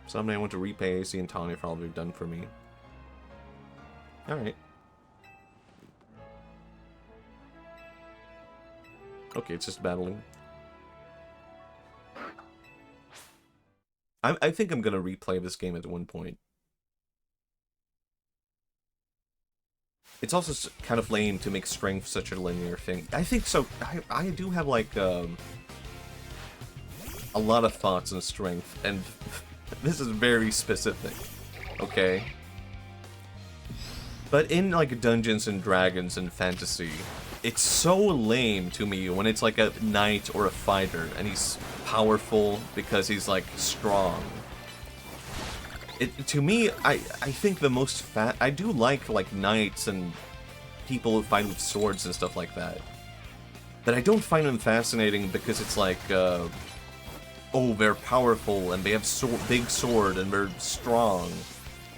A: Someday I want to repay AC and Tawny for all they've done for me. Alright. Okay, it's just battling. I think I'm gonna replay this game at one point. It's also kind of lame to make strength such a linear thing. I think so. I do have, like, a lot of thoughts on strength, and this is very specific, okay? But in, like, Dungeons and Dragons and fantasy, it's so lame to me when it's like a knight or a fighter, and he's powerful because he's, like, strong. To me, I think the most I do like knights and people who fight with swords and stuff like that. But I don't find them fascinating because it's like, oh, they're powerful and they have big sword and they're strong.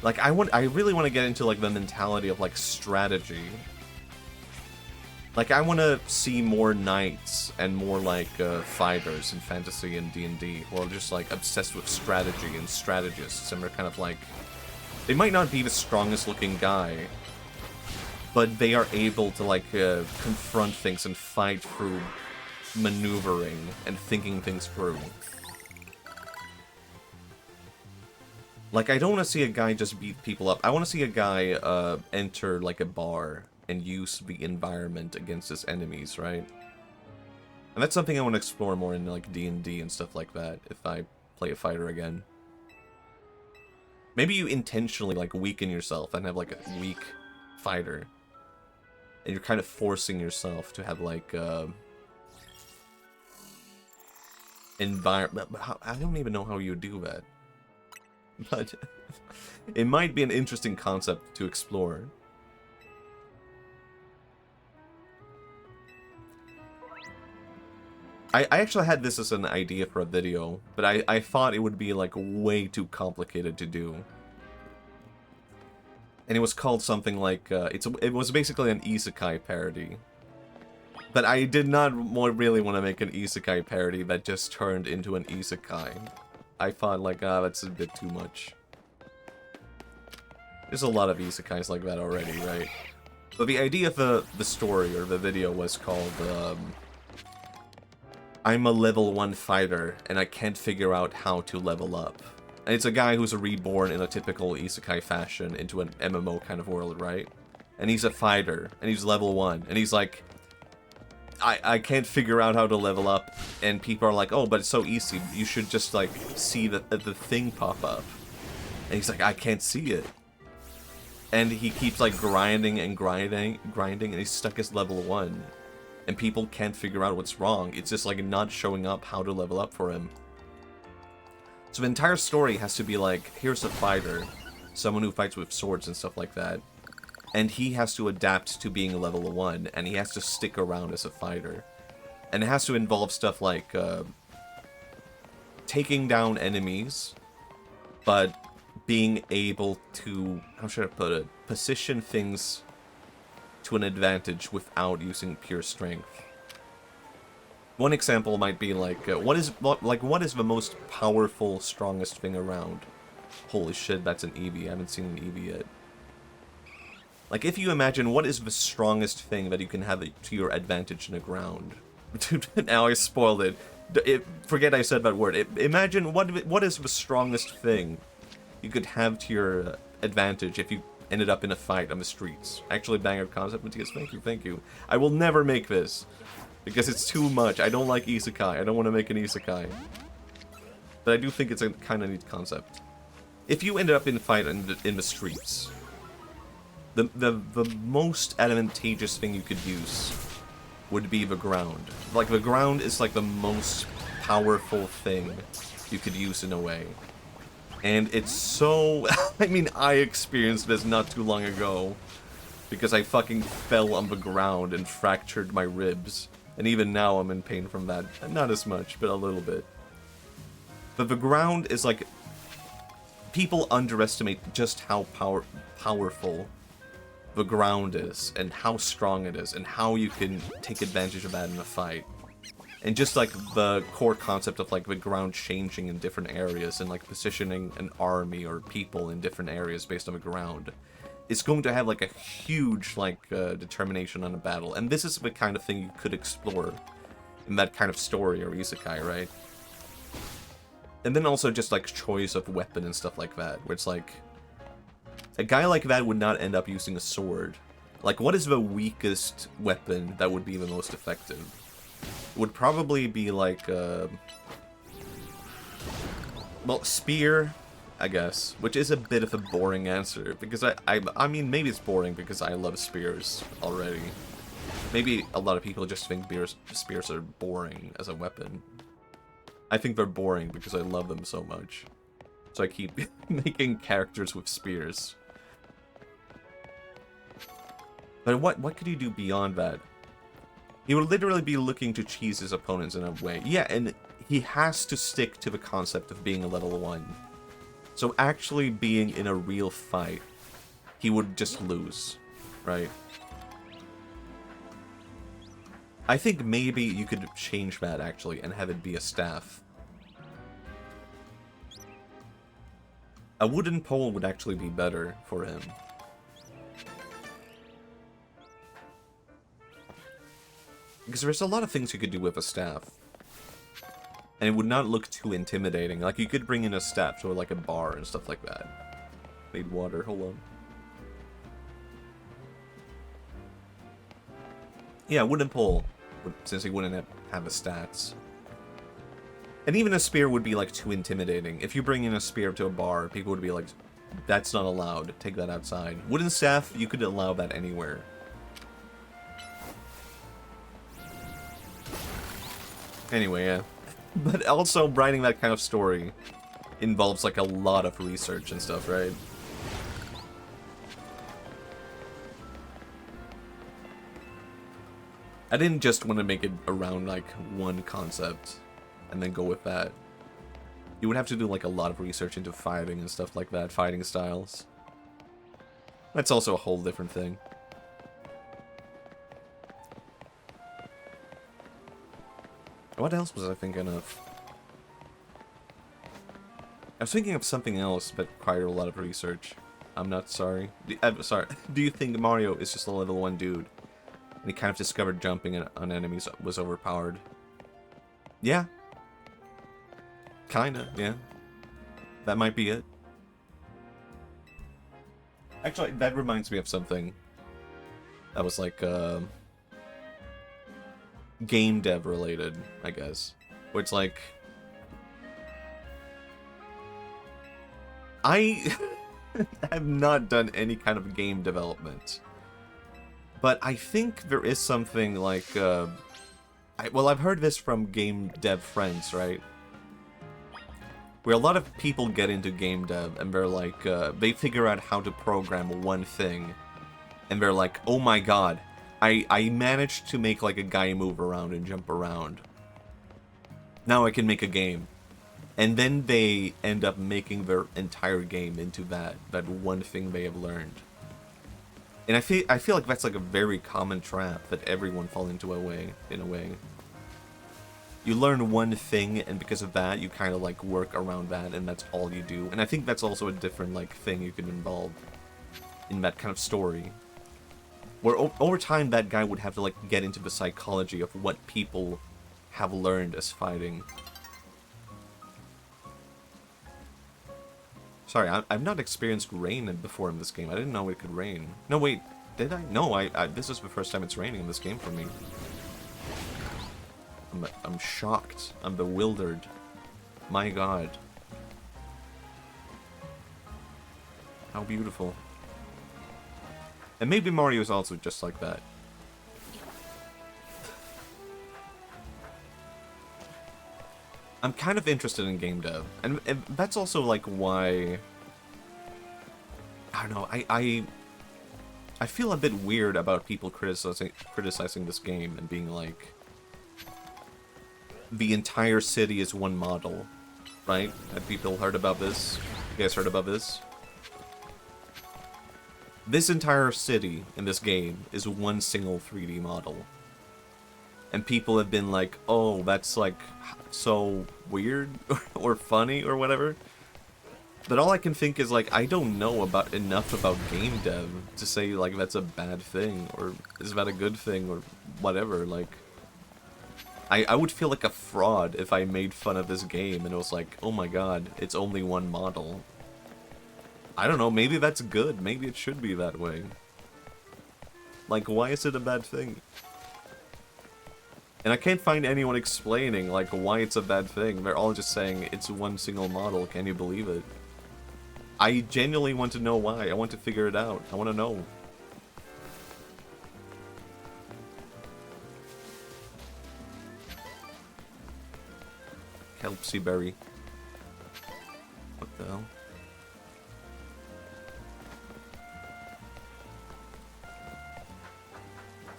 A: Like, I really want to get into, like, the mentality of, like, strategy. Like, I want to see more knights and more, like, fighters in fantasy and D&D who are just, like, obsessed with strategy and strategists, and they're kind of like... They might not be the strongest looking guy, but they are able to, like, confront things and fight through maneuvering and thinking things through. Like, I don't want to see a guy just beat people up. I want to see a guy enter, like, a bar and use the environment against his enemies, right? And that's something I want to explore more in, like, D&D and stuff like that, if I play a fighter again. Maybe you intentionally, like, weaken yourself and have, like, a weak fighter. And you're kind of forcing yourself to have, like, environment. I don't even know how you do that. But it might be an interesting concept to explore. I actually had this as an idea for a video, but I thought it would be, like, way too complicated to do. And it was called something like, it was basically an isekai parody. But I did not really want to make an isekai parody that just turned into an isekai. I thought, like, that's a bit too much. There's a lot of isekais like that already, right? But the idea of the story, or the video, was called, I'm a level 1 fighter, and I can't figure out how to level up. And it's a guy who's reborn in a typical isekai fashion into an MMO kind of world, right? And he's a fighter, and he's level 1, and he's like, I can't figure out how to level up, and people are like, oh, but it's so easy, you should just, like, see the thing pop up. And he's like, I can't see it. And he keeps, like, grinding, and he's stuck as level 1. And people can't figure out what's wrong. It's just, like, not showing up how to level up for him. So the entire story has to be like, here's a fighter, someone who fights with swords and stuff like that. And he has to adapt to being a level 1, and he has to stick around as a fighter. And it has to involve stuff like, taking down enemies, but being able to, how should I put it, position things to an advantage without using pure strength. One example might be like, what is the most powerful, strongest thing around? Holy shit, that's an Eevee. I haven't seen an Eevee yet. Like, if you imagine, what is the strongest thing that you can have to your advantage in the ground? Now I spoiled it. Forget I said that word. Imagine, what is the strongest thing you could have to your advantage if you ended up in a fight on the streets? Actually, banger concept, Matthias. Thank you. I will never make this, because it's too much. I don't like isekai. I don't want to make an isekai. But I do think it's a kind of neat concept. If you ended up in a fight in the streets, the most advantageous thing you could use would be the ground. Like, the ground is like the most powerful thing you could use in a way. And it's so... I mean, I experienced this not too long ago, because I fucking fell on the ground and fractured my ribs. And even now I'm in pain from that. Not as much, but a little bit. But the ground is like... People underestimate just how powerful the ground is, and how strong it is, and how you can take advantage of that in a fight. And just, like, the core concept of, like, the ground changing in different areas, and, like, positioning an army or people in different areas based on the ground, is going to have, like, a huge, like, determination on a battle. And this is the kind of thing you could explore in that kind of story or isekai, right? And then also just, like, choice of weapon and stuff like that, where it's like, a guy like that would not end up using a sword. Like, what is the weakest weapon that would be the most effective? It would probably be like, well, spear, I guess, which is a bit of a boring answer, because I mean, maybe it's boring because I love spears already. Maybe a lot of people just think spears are boring as a weapon. I think they're boring because I love them so much. So I keep making characters with spears. But what could he do beyond that? He would literally be looking to cheese his opponents in a way. Yeah, and he has to stick to the concept of being a level 1. So actually being in a real fight, he would just lose, right? I think maybe you could change that, actually, and have it be a staff. A wooden pole would actually be better for him. Because there's a lot of things you could do with a staff. And it would not look too intimidating. Like, you could bring in a steps or, like, a bar and stuff like that. Need water, hold on. Yeah, wooden pole, since he wouldn't have the stats. And even a spear would be, like, too intimidating. If you bring in a spear to a bar, people would be like, that's not allowed, take that outside. Wooden staff, you could allow that anywhere. Anyway, yeah. But also, writing that kind of story involves, like, a lot of research and stuff, right? I didn't just want to make it around, like, one concept and then go with that. You would have to do, like, a lot of research into fighting and stuff like that, fighting styles. That's also a whole different thing. What else was I thinking of? I was thinking of something else, but required a lot of research. I'm not sorry. I'm sorry. Do you think Mario is just a level 1 dude? And he kind of discovered jumping on enemies was overpowered? Yeah. Kinda, yeah. That might be it. Actually, that reminds me of something. That was like, game dev related, I guess. Where it's like... I have not done any kind of game development. But I think there is something like, well, I've heard this from game dev friends, right? Where a lot of people get into game dev and they're like, they figure out how to program one thing. And they're like, oh my god, I managed to make like a guy move around and jump around. Now I can make a game. And then they end up making their entire game into that one thing they have learned. And I feel like that's like a very common trap that everyone falls into in a way. You learn one thing, and because of that, you kind of like work around that, and that's all you do. And I think that's also a different like thing you can involve in that kind of story. Where over time, that guy would have to like get into the psychology of what people have learned as fighting. Sorry, I've not experienced rain before in this game. I didn't know it could rain. No, wait, did I? No, this is the first time it's raining in this game for me. I'm shocked. I'm bewildered. My god. How beautiful. And maybe Mario is also just like that. I'm kind of interested in game dev, and that's also like why, I don't know, I feel a bit weird about people criticizing this game and being like, the entire city is one model, right? Have people heard about this? You guys heard about this? This entire city in this game is one single 3D model. And people have been like, oh, that's like so weird or funny or whatever. But all I can think is like, I don't know enough about game dev to say like that's a bad thing or is that a good thing or whatever. Like, I would feel like a fraud if I made fun of this game and it was like, oh my god, it's only one model. I don't know, maybe that's good. Maybe it should be that way. Like, why is it a bad thing? And I can't find anyone explaining, like, why it's a bad thing. They're all just saying, it's one single model, can you believe it? I genuinely want to know why. I want to figure it out. I want to know. Kelpsie berry. What the hell?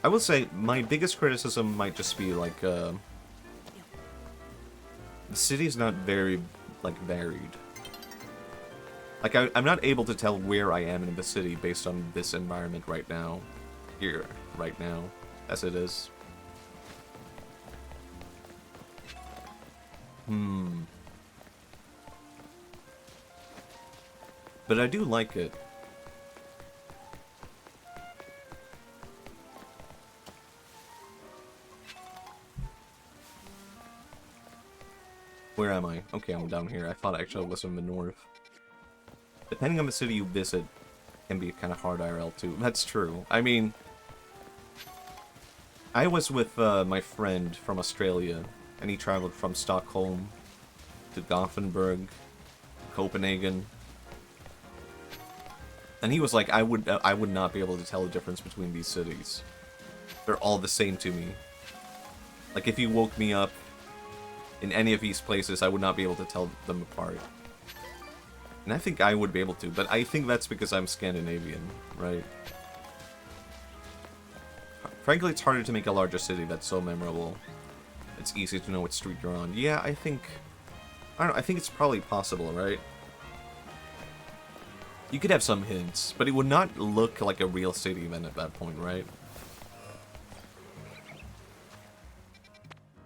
A: I will say, my biggest criticism might just be, like, the city's not very, like, varied. Like, I'm not able to tell where I am in the city based on this environment right now. Here, right now, as it is. But I do like it. Where am I? Okay, I'm down here. I thought actually I was in the north. Depending on the city you visit, can be kind of hard IRL too. That's true. I mean, I was with my friend from Australia, and he traveled from Stockholm to Gothenburg, Copenhagen, and he was like, I would not be able to tell the difference between these cities. They're all the same to me. Like, if you woke me up in any of these places, I would not be able to tell them apart. And I think I would be able to, but I think that's because I'm Scandinavian, right? Frankly, it's harder to make a larger city that's so memorable. It's easy to know what street you're on. Yeah, I don't know, I think it's probably possible, right? You could have some hints, but it would not look like a real city then at that point, right?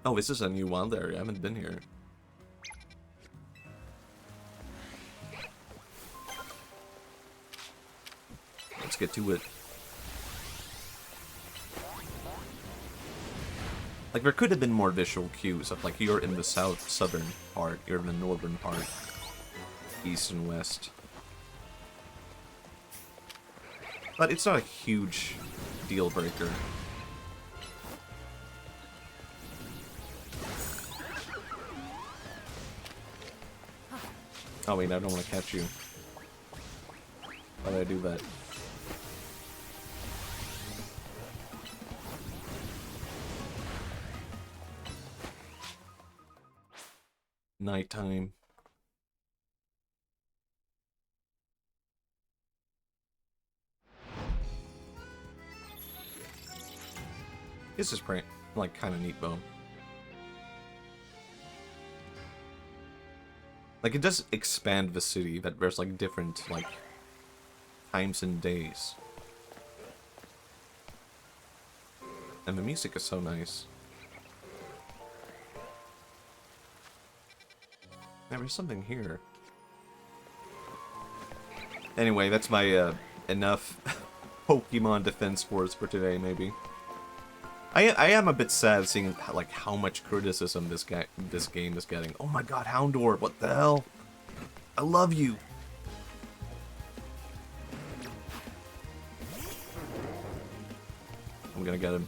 A: Oh, this is a new wild area. I haven't been here. Let's get to it. Like, there could have been more visual cues of, like, you're in the southern part, you're in the northern part, east and west. But it's not a huge deal breaker. Oh wait, I don't want to catch you. Why did I do that? Nighttime. This is pretty, like, kind of neat, though. Like, it does expand the city, that there's, like, different, like, times and days. And the music is so nice. Yeah, there's something here. Anyway, that's my, enough Pokemon Defense Force for today, maybe. I am a bit sad seeing, like, how much criticism this game is getting. Oh my god, Houndour, what the hell? I love you! I'm gonna get him.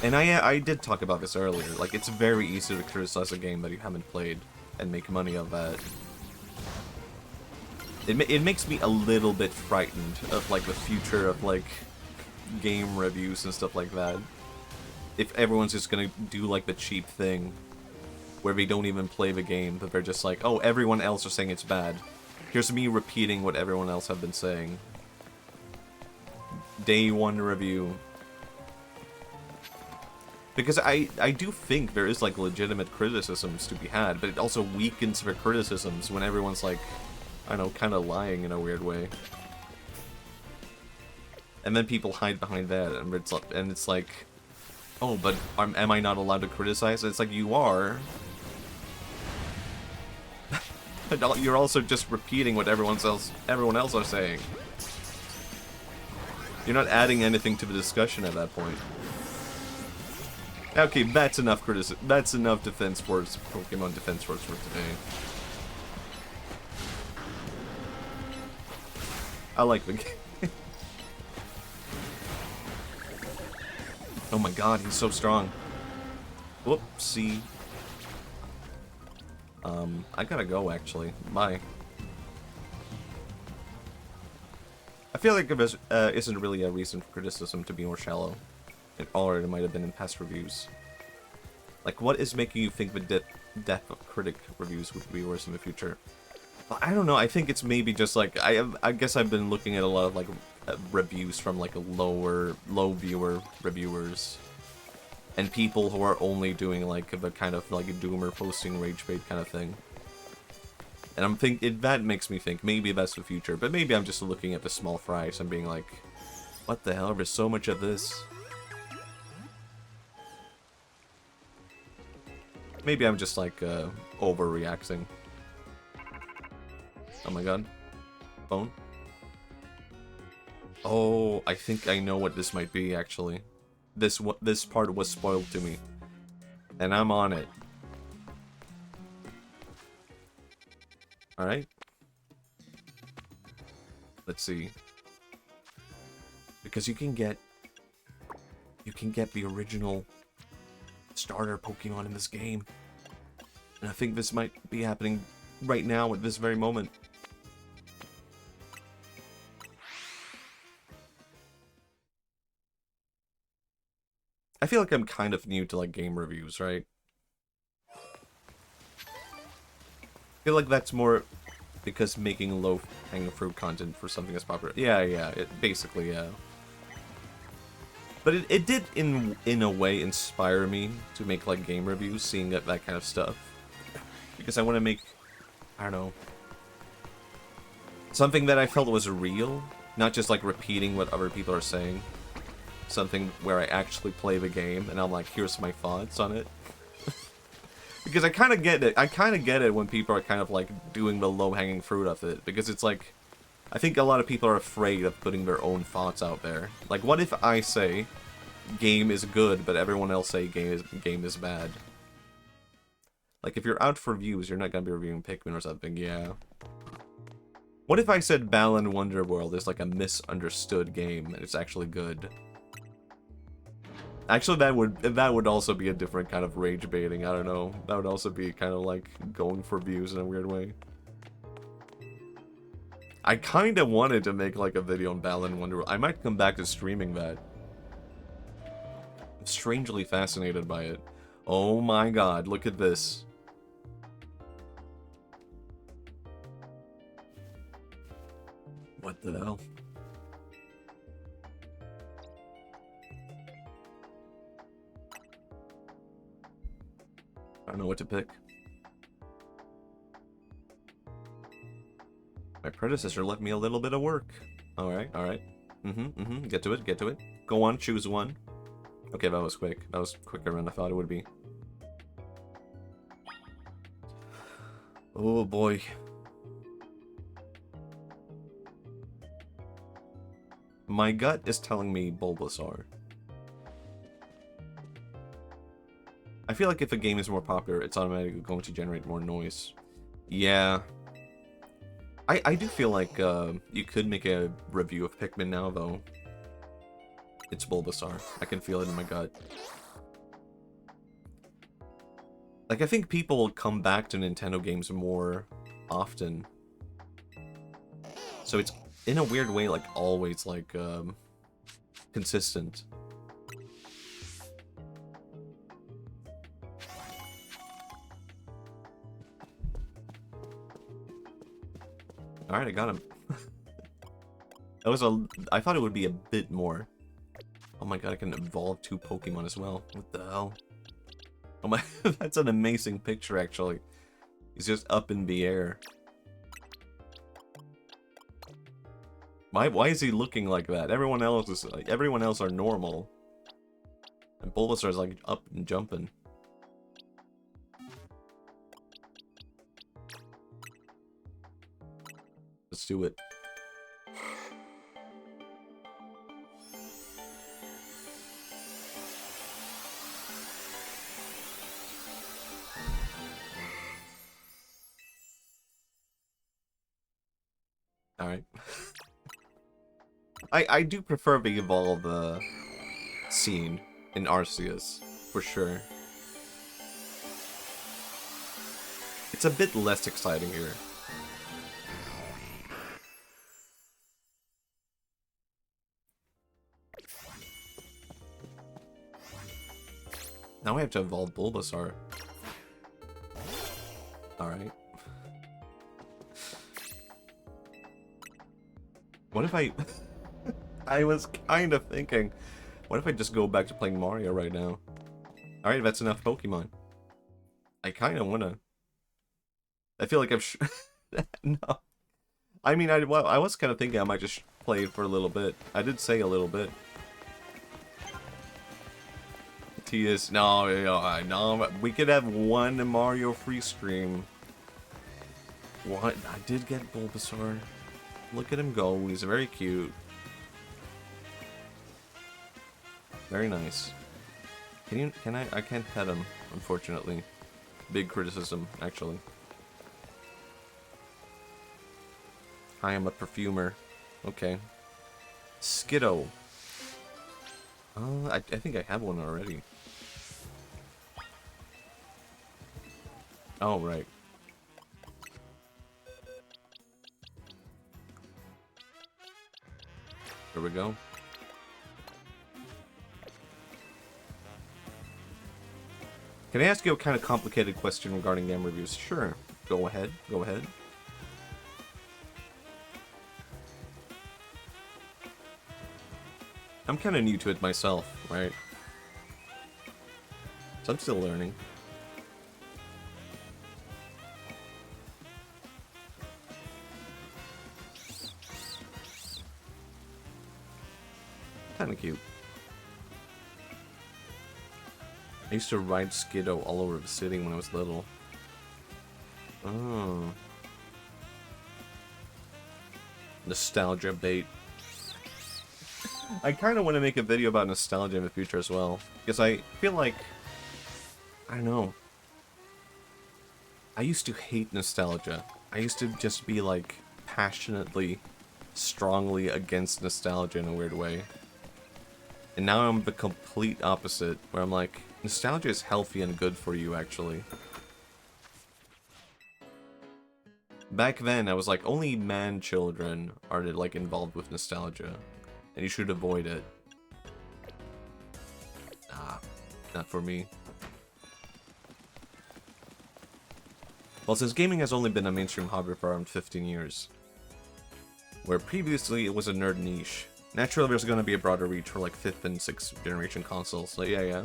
A: And I did talk about this earlier. Like, it's very easy to criticize a game that you haven't played and make money of that. It makes me a little bit frightened of, like, the future of, like, game reviews and stuff like that. If everyone's just gonna do, like, the cheap thing, where they don't even play the game, but they're just like, oh, everyone else is saying it's bad. Here's me repeating what everyone else have been saying. Day 1 review. Because I do think there is, like, legitimate criticisms to be had, but it also weakens their criticisms when everyone's, like, I don't know, kind of lying in a weird way. And then people hide behind that, and it's like, oh, but am I not allowed to criticize? It's like, you are. You're also just repeating what everyone else are saying. You're not adding anything to the discussion at that point. Okay, that's enough criticism. That's enough Defense Force, Pokemon Defense Force for today. I like the game. Oh my god, he's so strong. Whoopsie. I gotta go, actually. Bye. I feel like there isn't really a reason for criticism to be more shallow. It already might have been in past reviews. Like, what is making you think the depth of critic reviews would be worse in the future? Well, I don't know, I think it's maybe just like, I guess I've been looking at a lot of, like, reviews from, like, low viewer reviewers. And people who are only doing, like, the kind of, like, doomer posting rage bait kind of thing. And I'm that makes me think maybe that's the future, but maybe I'm just looking at the small fries and being like, what the hell, there's so much of this. Maybe I'm just, like, overreacting. Oh my god. Phone? Oh, I think I know what this might be, actually. this part was spoiled to me, and I'm on it. All right. Let's see. Because you can get the original starter Pokemon in this game. And I think this might be happening right now at this very moment. I feel like I'm kind of new to like game reviews, right? I feel like that's more because making low-hanging fruit content for something that's popular. Yeah, it basically, yeah. But it did, in a way, inspire me to make, like, game reviews, seeing that kind of stuff. Because I want to make, I don't know, something that I felt was real, not just, like, repeating what other people are saying. Something where I actually play the game, and I'm like, here's my thoughts on it. Because I kind of get it. I kind of get it when people are kind of, like, doing the low-hanging fruit of it. Because it's like, I think a lot of people are afraid of putting their own thoughts out there. Like, what if I say game is good, but everyone else say game is bad? Like, if you're out for views, you're not gonna be reviewing Pikmin or something, yeah. What if I said Balan Wonderworld is like a misunderstood game, and it's actually good? Actually, that would also be a different kind of rage baiting, I don't know. That would also be kind of like going for views in a weird way. I kind of wanted to make like a video on Balan Wonderworld. I might come back to streaming that. I'm strangely fascinated by it. Oh my god, look at this. What the hell? I don't know what to pick. My predecessor left me a little bit of work. Alright. Get to it. Go on, choose one. Okay, that was quick. That was quicker than I thought it would be. Oh boy. My gut is telling me Bulbasaur. I feel like if a game is more popular, it's automatically going to generate more noise. Yeah. I do feel like you could make a review of Pikmin now, though. It's Bulbasaur. I can feel it in my gut. Like, I think people will come back to Nintendo games more often. So it's, in a weird way, like, always, like, consistent. Alright, I got him. That was I thought it would be a bit more. Oh my god, I can evolve 2 Pokemon as well. What the hell? Oh my, that's an amazing picture, actually. He's just up in the air. Why is he looking like that? Everyone else are normal. And Bulbasaur's like up and jumping. Let's do it. Alright. I do prefer the evolve scene in Arceus, for sure. It's a bit less exciting here. Now I have to evolve Bulbasaur. Alright. What if I... I was kind of thinking, what if I just go back to playing Mario right now? Alright, that's enough Pokemon. I kind of want to... I feel like I've... No. I mean, I was kind of thinking I might just play it for a little bit. I did say a little bit. TS... No, we could have one Mario free stream. What? I did get Bulbasaur. Look at him go. He's very cute. Very nice. Can I can't pet him, unfortunately. Big criticism, actually. I am a perfumer. Okay. Skiddo. I think I have one already. Oh, right. Here we go. Can I ask you a kind of complicated question regarding game reviews? Sure. Go ahead. Go ahead. I'm kind of new to it myself, right? So I'm still learning. Kinda cute. I used to ride Skiddo all over the city when I was little. Oh. Nostalgia bait. I kind of want to make a video about nostalgia in the future as well. Because I feel like... I don't know. I used to hate nostalgia. I used to just be like passionately, strongly against nostalgia in a weird way. And now I'm the complete opposite, where I'm like, nostalgia is healthy and good for you, actually. Back then, I was like, only man-children are like involved with nostalgia. And you should avoid it. Ah, not for me. Well, since gaming has only been a mainstream hobby for around 15 years, where previously it was a nerd niche, naturally there's going to be a broader reach for like 5th and 6th generation consoles. So yeah.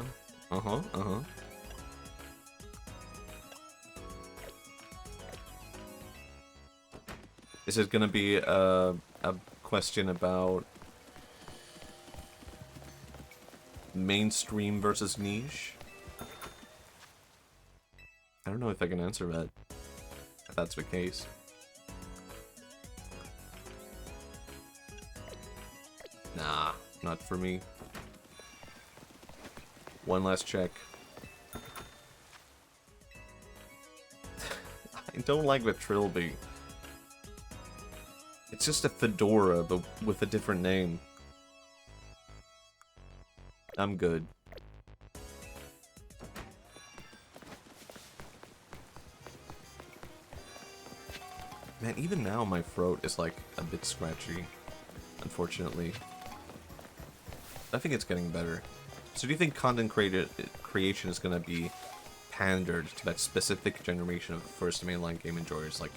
A: This is going to be a question about mainstream versus niche. I don't know if I can answer that, if that's the case. Nah, not for me. One last check. I don't like the Trilby. It's just a fedora, but with a different name. I'm good. Man, even now my throat is like a bit scratchy, unfortunately. I think it's getting better. So do you think content creation is gonna be pandered to that specific generation of first mainline game enjoyers? Like,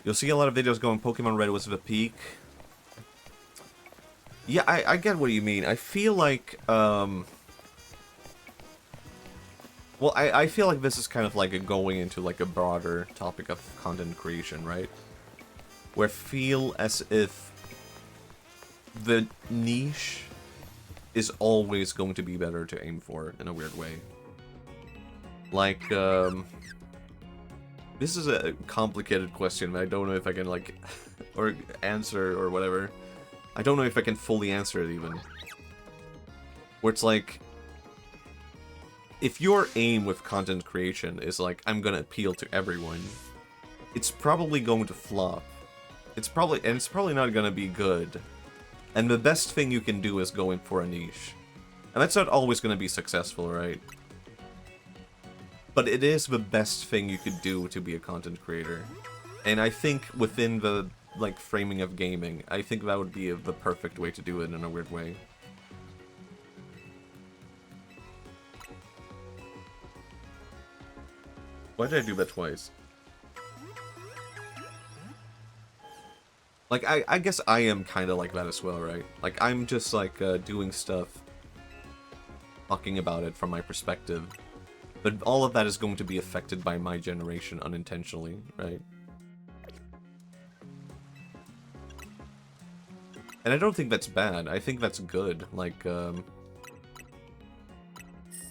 A: you'll see a lot of videos going, Pokemon Red was the peak. Yeah, I get what you mean. I feel like, well, I feel like this is kind of like going into like a broader topic of content creation, right? Where I feel as if the niche is always going to be better to aim for in a weird way. Like, this is a complicated question, but I don't know if I can like, or answer or whatever. I don't know if I can fully answer it even. Where it's like, if your aim with content creation is like, I'm gonna appeal to everyone, it's probably going to flop. It's probably not gonna be good. And the best thing you can do is go in for a niche. And that's not always gonna be successful, right? But it is the best thing you could do to be a content creator. And I think within the like framing of gaming, I think that would be the perfect way to do it in a weird way. Why did I do that twice? Like, I guess I am kind of like that as well, right? Like, I'm just like doing stuff, talking about it from my perspective. But all of that is going to be affected by my generation unintentionally, right? And I don't think that's bad. I think that's good. Like,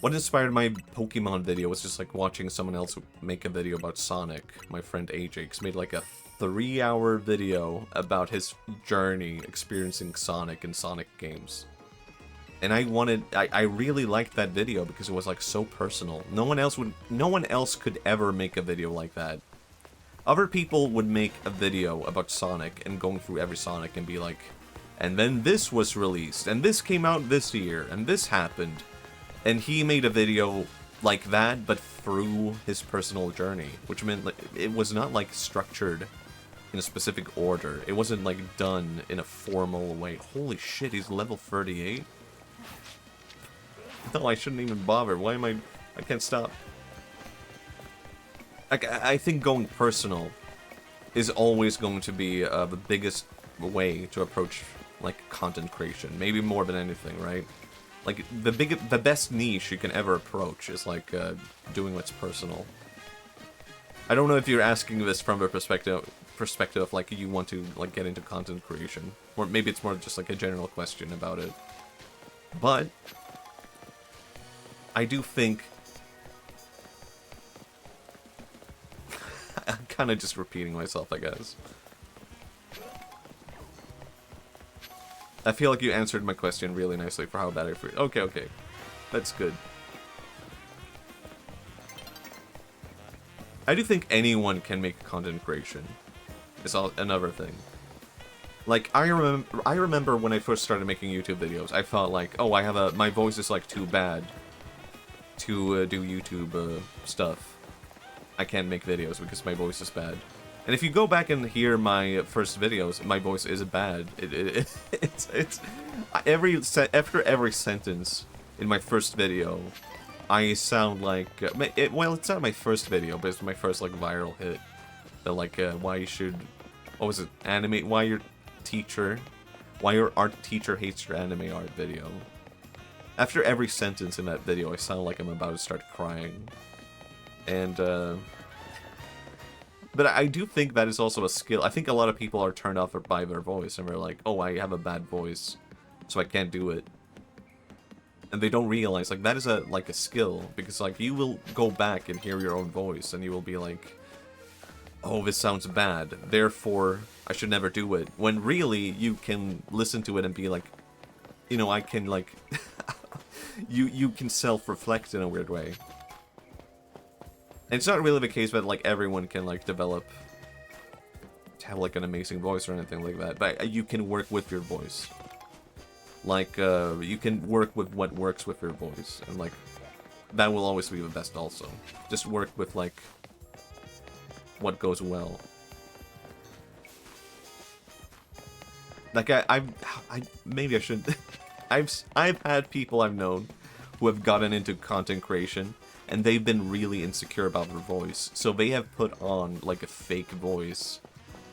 A: what inspired my Pokemon video was just like watching someone else make a video about Sonic. My friend Ajax made like a 3-hour video about his journey experiencing Sonic and Sonic games. And I really liked that video because it was like so personal. No one else could ever make a video like that. Other people would make a video about Sonic and going through every Sonic and be like, and then this was released, and this came out this year, and this happened. And he made a video like that, but through his personal journey, which meant like, it was not like structured in a specific order. It wasn't like done in a formal way. Holy shit, he's level 38? No, I shouldn't even bother. Why am I can't stop. I think going personal is always going to be the biggest way to approach like content creation. Maybe more than anything, right? Like the best niche you can ever approach is like doing what's personal. I don't know if you're asking this from a perspective of like you want to like get into content creation, or maybe it's more just like a general question about it. But I do think I'm kind of just repeating myself, I guess. I feel like you answered my question really nicely for how bad I feel. Okay. That's good. I do think anyone can make content creation. It's another thing. Like, I remember when I first started making YouTube videos, I felt like, oh, my voice is like too bad to do YouTube stuff. I can't make videos because my voice is bad. And if you go back and hear my first videos, my voice is bad. It's after every sentence in my first video, I sound like well, it's not my first video, but it's my first like viral hit. The like why you should, what was it? Why your art teacher hates your anime art video. After every sentence in that video, I sound like I'm about to start crying. And but I do think that is also a skill. I think a lot of people are turned off by their voice, and they're like, oh, I have a bad voice, so I can't do it. And they don't realize, like, that is a skill, because, like, you will go back and hear your own voice, and you will be like, oh, this sounds bad, therefore, I should never do it. When really, you can listen to it and be like, you know, I can, like, you can self-reflect in a weird way. And it's not really the case that, like, everyone can, like, develop to have, like, an amazing voice or anything like that. But you can work with your voice. Like, you can work with what works with your voice. And, like, that will always be the best also. Just work with, like, what goes well. Like, maybe I shouldn't... I've had people I've known who have gotten into content creation, and they've been really insecure about their voice. So they have put on, like, a fake voice.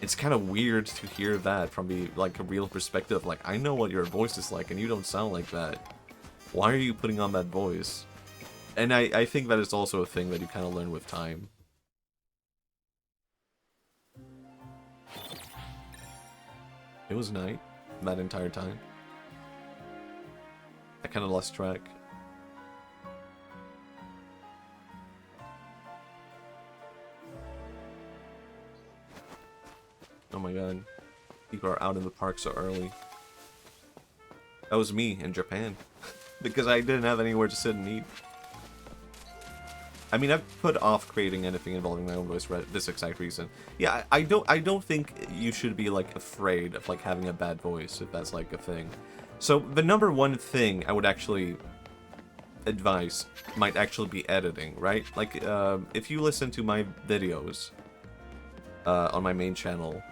A: It's kind of weird to hear that from the, like, a real perspective. Like, I know what your voice is like, and you don't sound like that. Why are you putting on that voice? And I think that is also a thing that you kind of learn with time. It was night that entire time. I kind of lost track. Oh my god. People are out in the park so early. That was me in Japan. Because I didn't have anywhere to sit and eat. I mean, I've put off creating anything involving my own voice for this exact reason. Yeah, I don't think you should be, like, afraid of, like, having a bad voice, if that's, like, a thing. So, the number one thing I would actually advise might actually be editing, right? Like, if you listen to my videos on my main channel,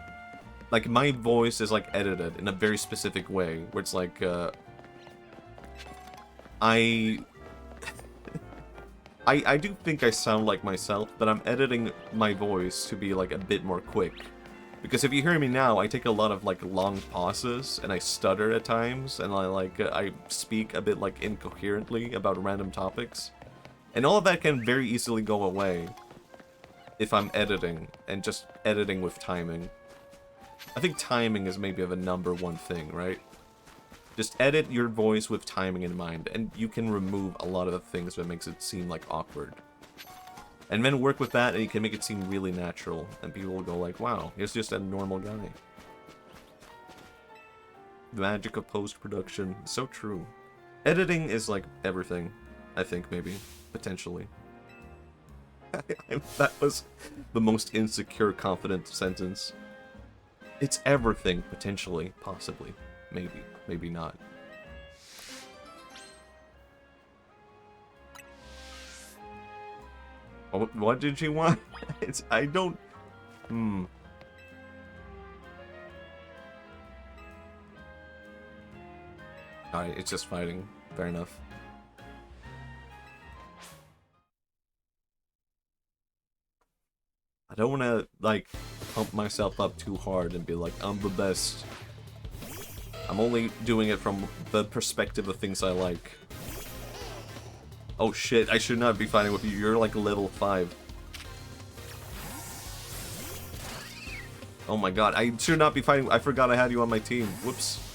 A: like, my voice is, like, edited in a very specific way, where it's, like, I do think I sound like myself, but I'm editing my voice to be, like, a bit more quick. Because if you hear me now, I take a lot of, like, long pauses, and I stutter at times, and I speak a bit, like, incoherently about random topics. And all of that can very easily go away if I'm editing, and just editing with timing. I think timing is maybe the number one thing, right? Just edit your voice with timing in mind, and you can remove a lot of the things that makes it seem, like, awkward. And then work with that, and you can make it seem really natural, and people will go like, wow, he's just a normal guy. The magic of post-production. So true. Editing is like everything, I think, maybe. Potentially. That was the most insecure, confident sentence. It's everything, potentially, possibly. Maybe, maybe not. What did she want? I don't... Alright, it's just fighting. Fair enough. I don't want to, like, pump myself up too hard and be like, I'm the best. I'm only doing it from the perspective of things I like. Oh shit, I should not be fighting with you. You're like level 5. Oh my god, I should not be fighting. I forgot I had you on my team. Whoops.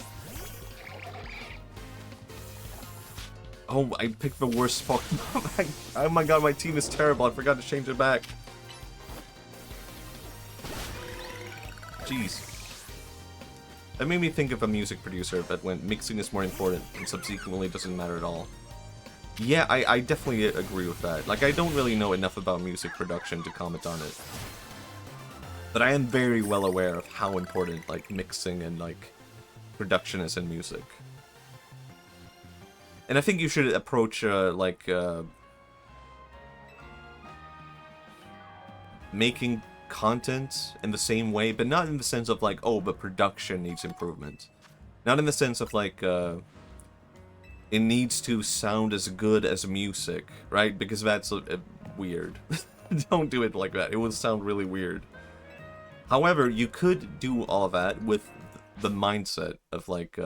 A: Oh, I picked the worst Pokemon. Oh my god, my team is terrible. I forgot to change it back. Jeez. That made me think of a music producer that went mixing is more important and subsequently doesn't matter at all. Yeah, I definitely agree with that. Like, I don't really know enough about music production to comment on it. But I am very well aware of how important, like, mixing and, like, production is in music. And I think you should approach, making content in the same way, but not in the sense of, like, oh, the production needs improvement. Not in the sense of, like, it needs to sound as good as music, right? Because that's weird. Don't do it like that. It would sound really weird. However, you could do all that with the mindset of, like,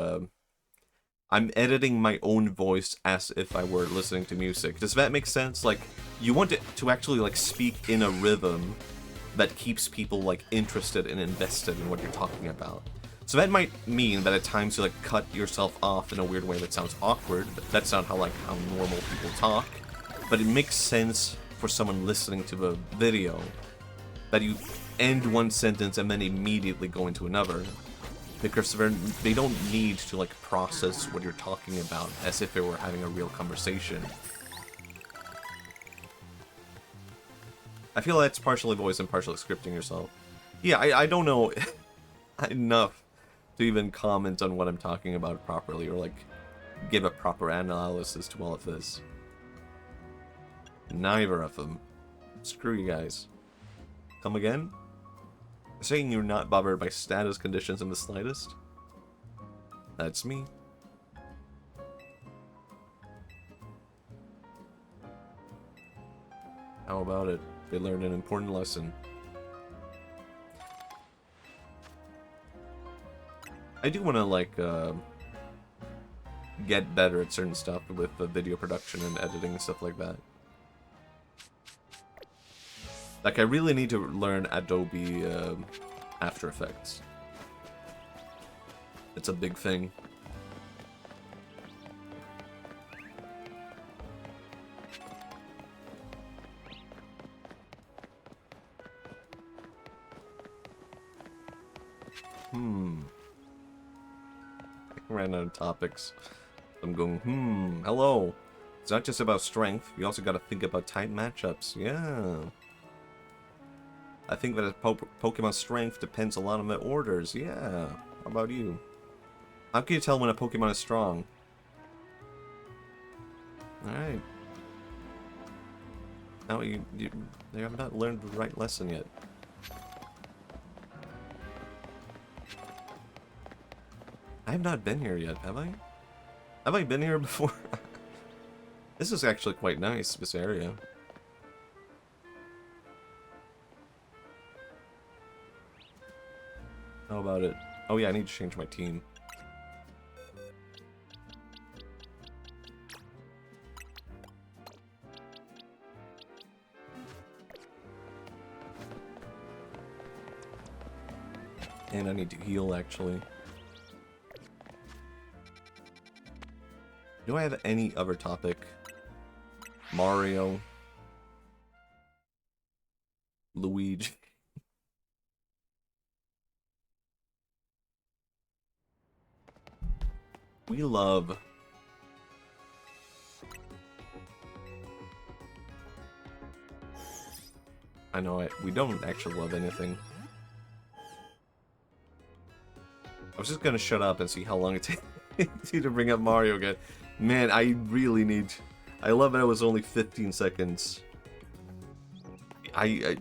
A: I'm editing my own voice as if I were listening to music. Does that make sense? Like, you want it to actually, like, speak in a rhythm that keeps people, like, interested and invested in what you're talking about. So that might mean that at times you, like, cut yourself off in a weird way that sounds awkward. That's not how normal people talk. But it makes sense for someone listening to the video that you end one sentence and then immediately go into another. Because they don't need to, like, process what you're talking about as if they were having a real conversation. I feel that's partially voice and partially scripting yourself. Yeah, I don't know enough to even comment on what I'm talking about properly, or, like, give a proper analysis to all of this. Neither of them. Screw you guys. Come again? Saying you're not bothered by status conditions in the slightest? That's me. How about it? They learned an important lesson. I do want to, like, get better at certain stuff with video production and editing and stuff like that. Like, I really need to learn Adobe After Effects. It's a big thing. I ran out of topics. I'm going, hello. It's not just about strength, you also gotta think about tight matchups. Yeah. I think that Pokemon's strength depends a lot on the orders. Yeah. How about you? How can you tell when a Pokemon is strong? Alright. No, you have not learned the right lesson yet. I have not been here yet, have I? Have I been here before? This is actually quite nice, this area. How about it? Oh yeah, I need to change my team. And I need to heal, actually. Do I have any other topic? Mario. Luigi. We love I know we don't actually love anything. I was just gonna shut up and see how long it takes you to bring up Mario again. Man, I really need... I love that it was only 15 seconds. I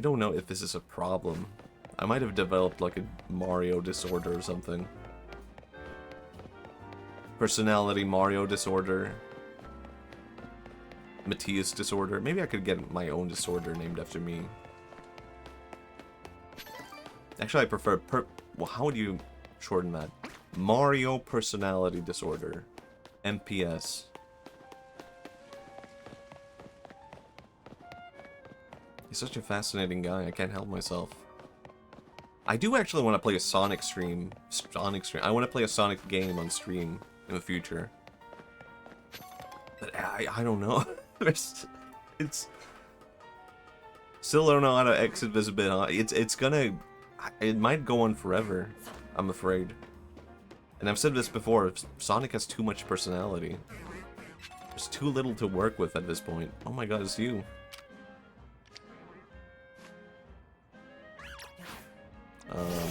A: don't know if this is a problem. I might have developed like a Mario disorder or something. Personality Mario disorder. Matthias disorder. Maybe I could get my own disorder named after me. Actually, I prefer well, how would you shorten that? Mario personality disorder. MPS. He's such a fascinating guy. I can't help myself. I do actually want to play a Sonic stream. I want to play a Sonic game on stream in the future. But I don't know. it's still don't know how to exit this bit. It might go on forever, I'm afraid. And I've said this before, Sonic has too much personality. There's too little to work with at this point. Oh my god, it's you.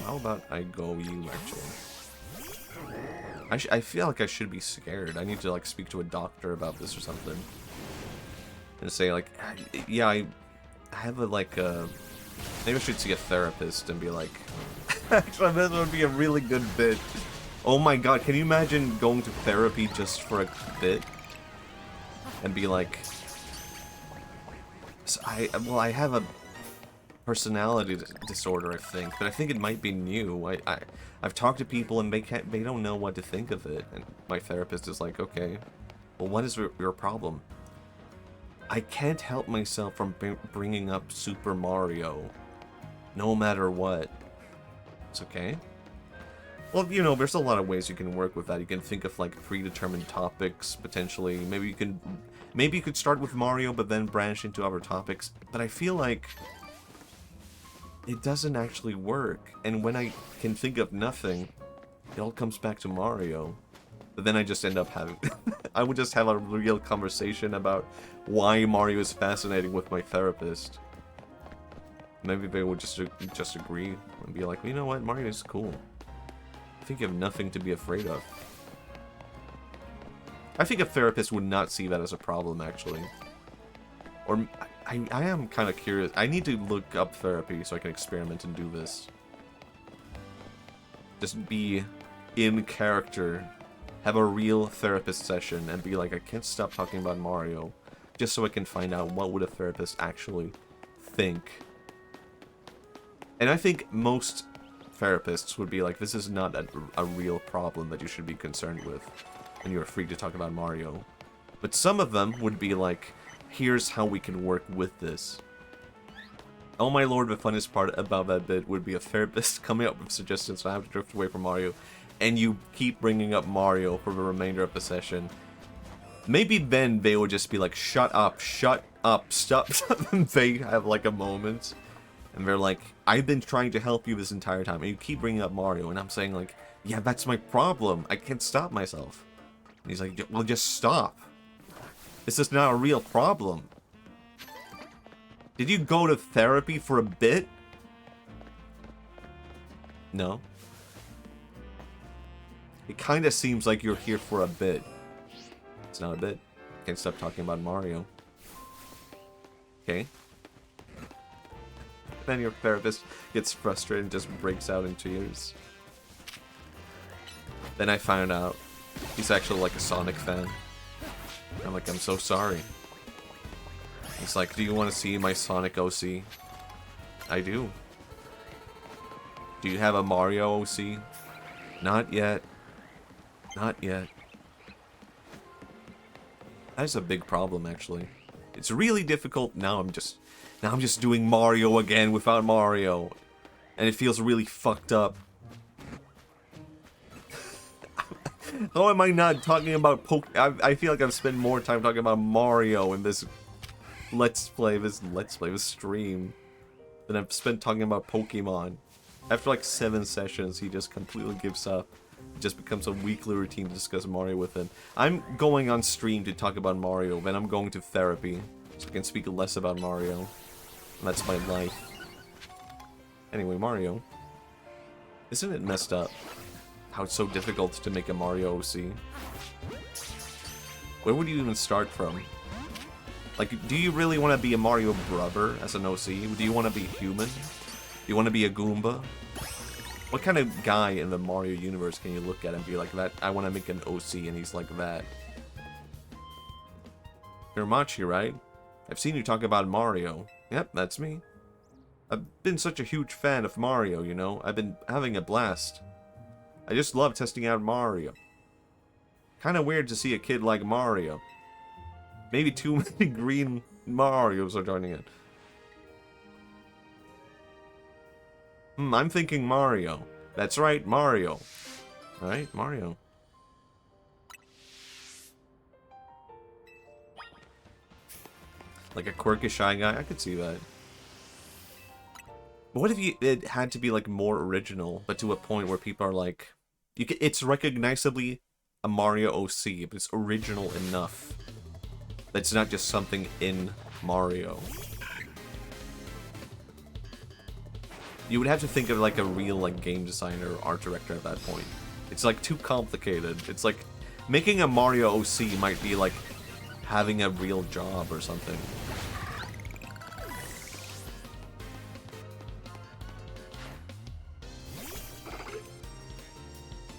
A: How about I go you, actually? I feel like I should be scared. I need to, like, speak to a doctor about this or something. And say, like, yeah, I have a, like, maybe I should see a therapist and be like... Actually, this would be a really good bit. Oh my god, can you imagine going to therapy just for a bit? And be like... So I have a personality disorder, I think, but I think it might be new. I've talked to people and they don't know what to think of it, and my therapist is like, okay, well, what is your problem? I can't help myself from bringing up Super Mario, no matter what. It's okay. Well, you know, there's a lot of ways you can work with that. You can think of like predetermined topics potentially. Maybe you could start with Mario, but then branch into other topics. But I feel like it doesn't actually work, and when I can think of nothing, it all comes back to Mario. But then I just end up having... I would just have a real conversation about why Mario is fascinating with my therapist. Maybe they would just agree and be like, you know what, Mario is cool. I think you have nothing to be afraid of. I think a therapist would not see that as a problem, actually. Or... I am kind of curious. I need to look up therapy so I can experiment and do this. Just be in character. Have a real therapist session and be like, I can't stop talking about Mario. Just so I can find out what would a therapist actually think. And I think most therapists would be like, this is not a real problem that you should be concerned with. And you're free to talk about Mario. But some of them would be like, here's how we can work with this. Oh my lord, the funnest part about that bit would be a therapist coming up with suggestions on how to drift away from Mario, and you keep bringing up Mario for the remainder of the session. Maybe then they would just be like, shut up, stop. And they have like a moment, and they're like, I've been trying to help you this entire time, and you keep bringing up Mario, and I'm saying like, yeah, that's my problem. I can't stop myself. And he's like, well, just stop. This is not a real problem. Did you go to therapy for a bit? No. It kind of seems like you're here for a bit. It's not a bit. Can't stop talking about Mario. Okay. Then your therapist gets frustrated and just breaks out in tears. Then I found out he's actually like a Sonic fan. I'm like, I'm so sorry. He's like, do you want to see my Sonic OC? I do. Do you have a Mario OC? Not yet. Not yet. That's a big problem, actually. It's really difficult. Now I'm just doing Mario again without Mario. And it feels really fucked up. How am I not talking about I feel like I've spent more time talking about Mario in this Let's Play, this stream, than I've spent talking about Pokemon. After like 7 sessions, he just completely gives up. It just becomes a weekly routine to discuss Mario with him. I'm going on stream to talk about Mario, then I'm going to therapy, so I can speak less about Mario. And that's my life. Anyway, Mario. Isn't it messed up how it's so difficult to make a Mario OC? Where would you even start from? Like, do you really want to be a Mario brother as an OC? Do you want to be human? Do you want to be a Goomba? What kind of guy in the Mario universe can you look at and be like, that? I want to make an OC and he's like that. You're Machi, right? I've seen you talk about Mario. Yep, that's me. I've been such a huge fan of Mario, you know? I've been having a blast. I just love testing out Mario. Kinda weird to see a kid like Mario. Maybe too many green Marios are joining in. I'm thinking Mario. That's right, Mario. Alright, Mario. Like a quirky shy guy, I could see that. But what if it had to be like more original, but to a point where people are like, it's recognizably a Mario OC, but it's original enough. That's not just something in Mario. You would have to think of like a real like game designer or art director at that point. It's like too complicated. It's like making a Mario OC might be like having a real job or something.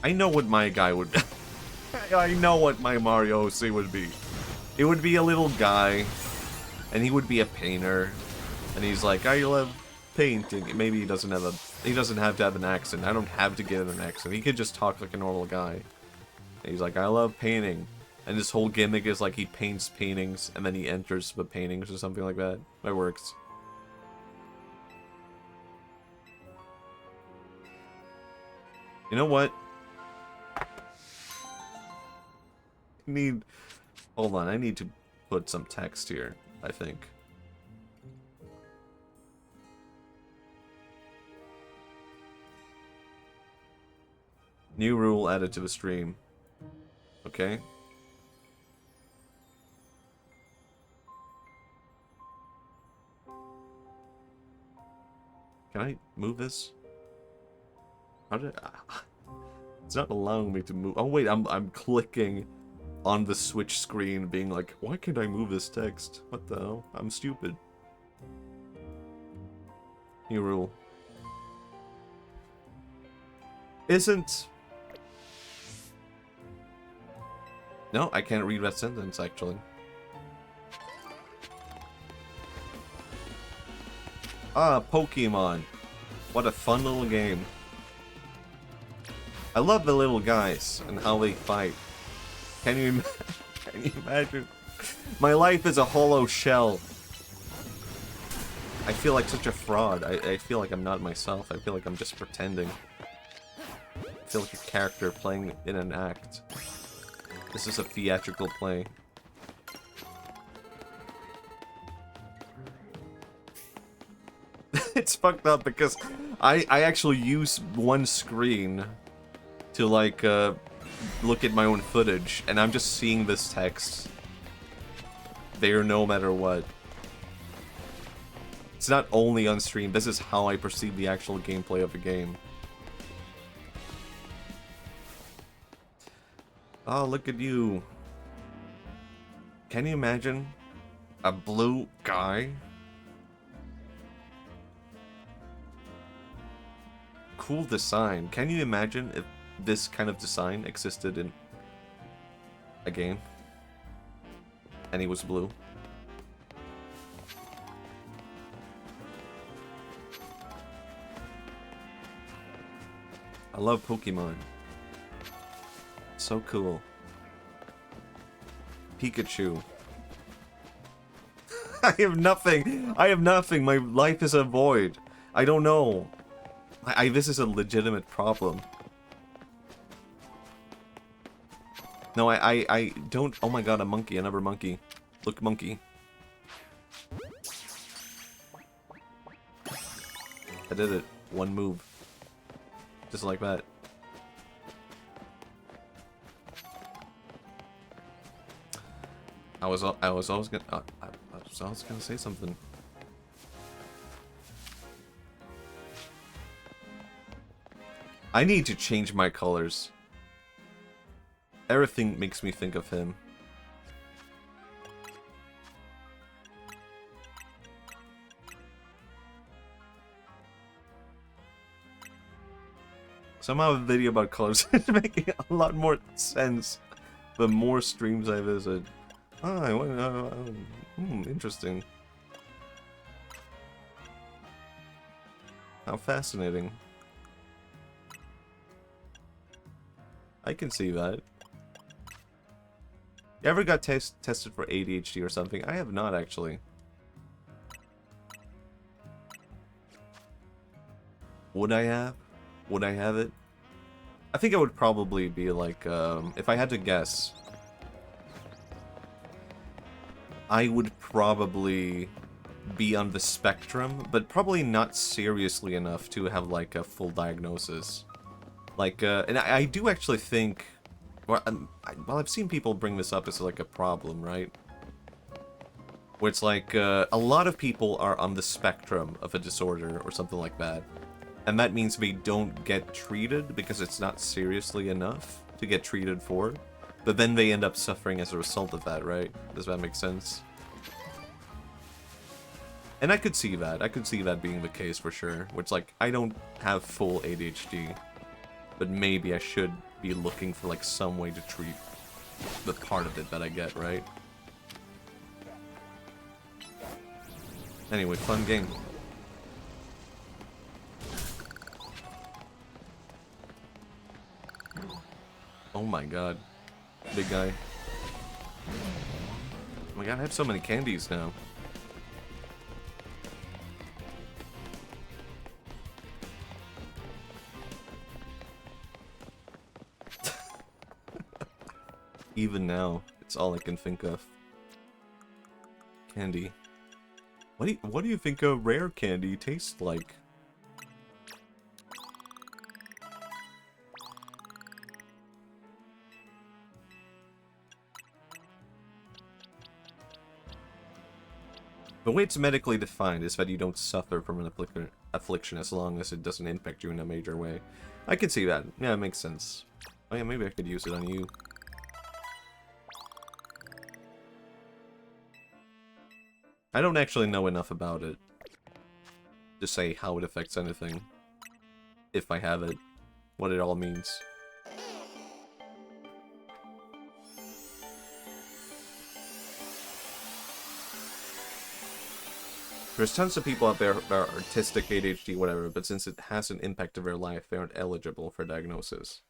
A: I know what my guy would... I know what my Mario OC would be. It would be a little guy, and he would be a painter, and he's like, I love painting. Maybe he doesn't have to have an accent. I don't have to get an accent. He could just talk like a normal guy. And he's like, I love painting. And this whole gimmick is like he paints paintings, and then he enters the paintings or something like that. That works. You know what? Hold on, I need to put some text here, I think. New rule added to the stream. Okay. Can I move this? How did it's not allowing me to move. Oh wait, I'm clicking on the Switch screen being like, why can't I move this text? What the hell? I'm stupid. New rule. Isn't... No, I can't read that sentence, actually. Ah, Pokemon. What a fun little game. I love the little guys and how they fight. Can you imagine? My life is a hollow shell. I feel like such a fraud. I feel like I'm not myself. I feel like I'm just pretending. I feel like a character playing in an act. This is a theatrical play. It's fucked up because I actually use one screen to like look at my own footage, and I'm just seeing this text there no matter what. It's not only on stream, this is how I perceive the actual gameplay of a game. Oh, look at you. Can you imagine a blue guy? Cool design. Can you imagine if this kind of design existed in a game and he was blue? I love Pokemon. So cool. Pikachu. I have nothing. I have nothing. My life is a void. I don't know. This is a legitimate problem. No, I don't... Oh my god, a monkey, another monkey. Look, monkey. I did it. One move. Just like that. I was always gonna say something. I need to change my colors. Everything makes me think of him. Somehow a video about colors is making a lot more sense the more streams I visit. Interesting. How fascinating. I can see that. You ever got tested for ADHD or something? I have not, actually. Would I have? Would I have it? I think it would probably be like, if I had to guess, I would probably be on the spectrum, but probably not seriously enough to have like a full diagnosis. Like, and I do actually think, well, I've seen people bring this up as like a problem, right? Where it's like, a lot of people are on the spectrum of a disorder or something like that. And that means they don't get treated because it's not seriously enough to get treated for. But then they end up suffering as a result of that, right? Does that make sense? And I could see that. I could see that being the case for sure. Which, like, I don't have full ADHD. But maybe I should be looking for, like, some way to treat the part of it that I get, right? Anyway, fun game. Oh my god. Big guy. Oh my god, I have so many candies now. Even now, it's all I can think of. Candy. What do you think a rare candy tastes like? The way it's medically defined is that you don't suffer from an affliction as long as it doesn't impact you in a major way. I can see that. Yeah, it makes sense. Oh yeah, maybe I could use it on you. I don't actually know enough about it to say how it affects anything. If I have it. What it all means. There's tons of people out there that are artistic, ADHD, whatever, but since it has an impact on their life, they aren't eligible for diagnosis.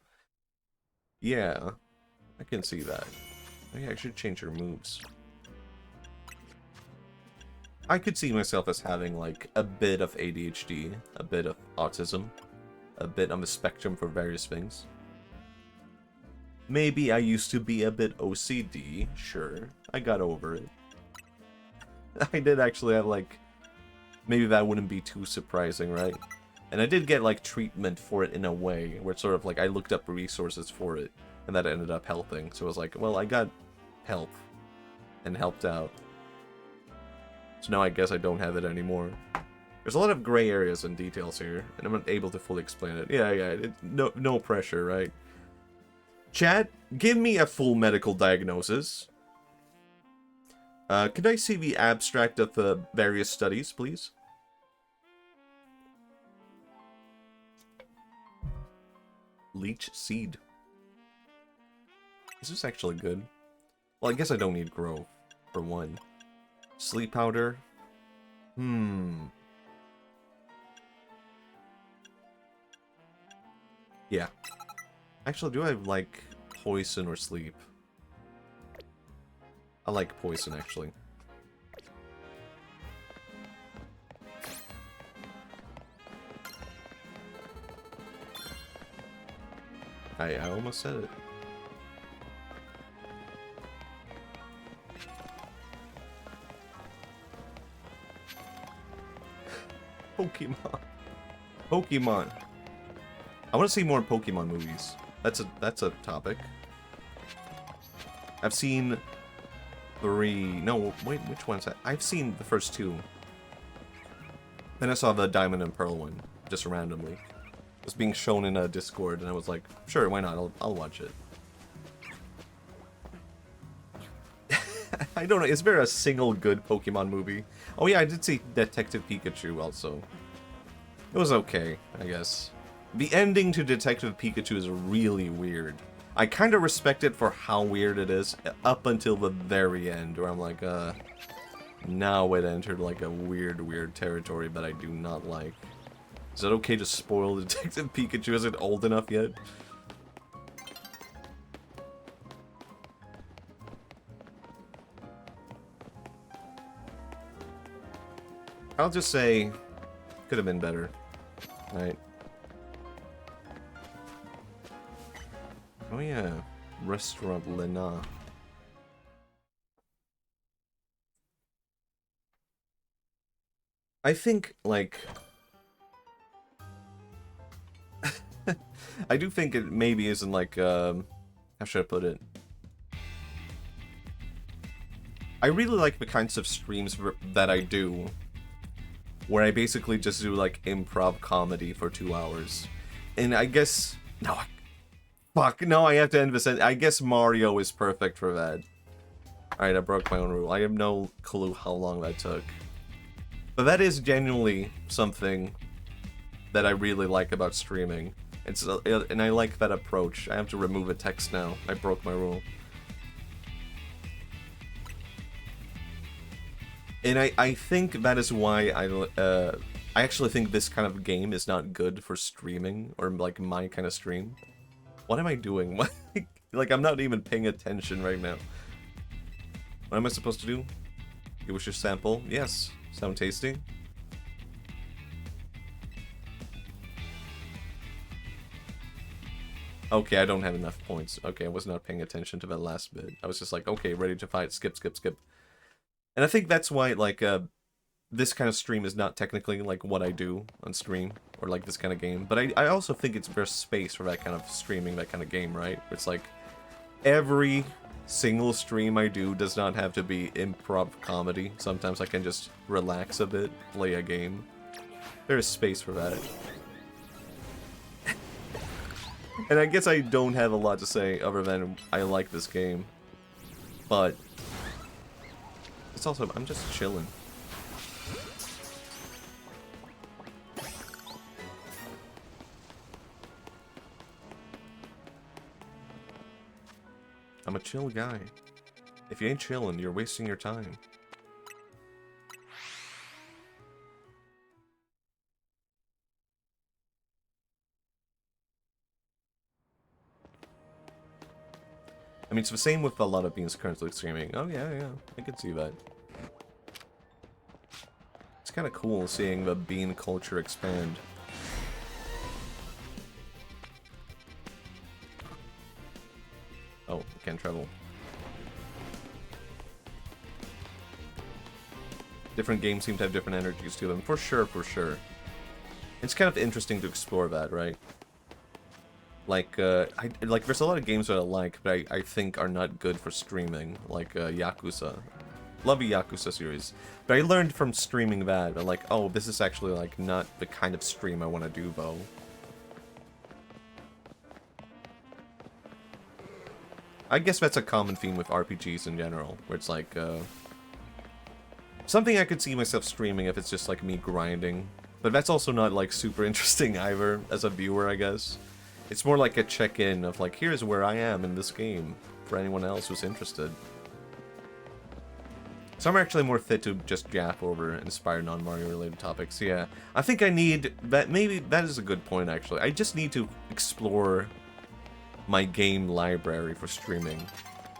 A: Yeah, I can see that. Maybe I should change your moves. I could see myself as having, like, a bit of ADHD, a bit of autism, a bit on the spectrum for various things. Maybe I used to be a bit OCD, sure. I got over it. I did actually have, like, maybe that wouldn't be too surprising, right? And I did get, like, treatment for it in a way, where it's sort of like I looked up resources for it, and that ended up helping. So I was like, well, I got help, and helped out. So now I guess I don't have it anymore. There's a lot of gray areas and details here, and I'm not able to fully explain it. Yeah, no pressure, right? Chat, give me a full medical diagnosis. Could I see the abstract of the various studies, please? Leech seed. Is this actually good? Well, I guess I don't need growth, for one. Sleep powder. Yeah. Actually, do I like poison or sleep? I like poison, actually. I almost said it. Pokemon. I want to see more Pokemon movies. That's a topic. I've seen 3. No, wait, which one's that? I've seen the first 2. Then I saw the Diamond and Pearl one, just randomly. was being shown in a Discord, and I was like, sure, why not? I'll watch it. I don't know. Is there a single good Pokemon movie? Oh yeah, I did see Detective Pikachu also. It was okay, I guess. The ending to Detective Pikachu is really weird. I kind of respect it for how weird it is up until the very end, where I'm like, now it entered like a weird territory that I do not like. Is it okay to spoil Detective Pikachu? Is it old enough yet? I'll just say, could have been better, right? Oh yeah, Restaurant Lena. I think, like... I do think it maybe isn't like, how should I put it? I really like the kinds of streams that I do, where I basically just do, like, improv comedy for 2 hours. And I guess... No, fuck, no, I have to end this. I guess Mario is perfect for that. Alright, I broke my own rule. I have no clue how long that took. But that is genuinely something that I really like about streaming. And I like that approach. I have to remove a text now. I broke my rule. And I think that is why I actually think this kind of game is not good for streaming, or like my kind of stream. What am I doing? Like, I'm not even paying attention right now. What am I supposed to do? You wish to sample? Yes. Sound tasty? Okay, I don't have enough points. Okay, I was not paying attention to that last bit. I was just like, okay, ready to fight. Skip, skip, skip. And I think that's why, like, this kind of stream is not technically, like, what I do on stream, or, like, this kind of game. But I also think it's there's space for that kind of streaming, that kind of game, right? It's like, every single stream I do does not have to be improv comedy. Sometimes I can just relax a bit, play a game. There is space for that. And I guess I don't have a lot to say other than I like this game. But it's also, I'm just chilling. I'm a chill guy. If you ain't chilling, you're wasting your time. I mean, it's the same with a lot of beings currently streaming. Oh yeah, I can see that. It's kind of cool seeing the bean culture expand. Oh, can't travel. Different games seem to have different energies to them. For sure, for sure. It's kind of interesting to explore that, right? Like, there's a lot of games that I like, but I think are not good for streaming, like, Yakuza. Love the Yakuza series. But I learned from streaming that, like, oh, this is actually, like, not the kind of stream I want to do, though. I guess that's a common theme with RPGs in general, where it's like, something I could see myself streaming if it's just, like, me grinding. But that's also not, like, super interesting either, as a viewer, I guess. It's more like a check-in of, like, here's where I am in this game, for anyone else who's interested. So I'm actually more fit to just gap over inspired non-Mario related topics. Yeah, I think I need that. Maybe that is a good point, actually. I just need to explore my game library for streaming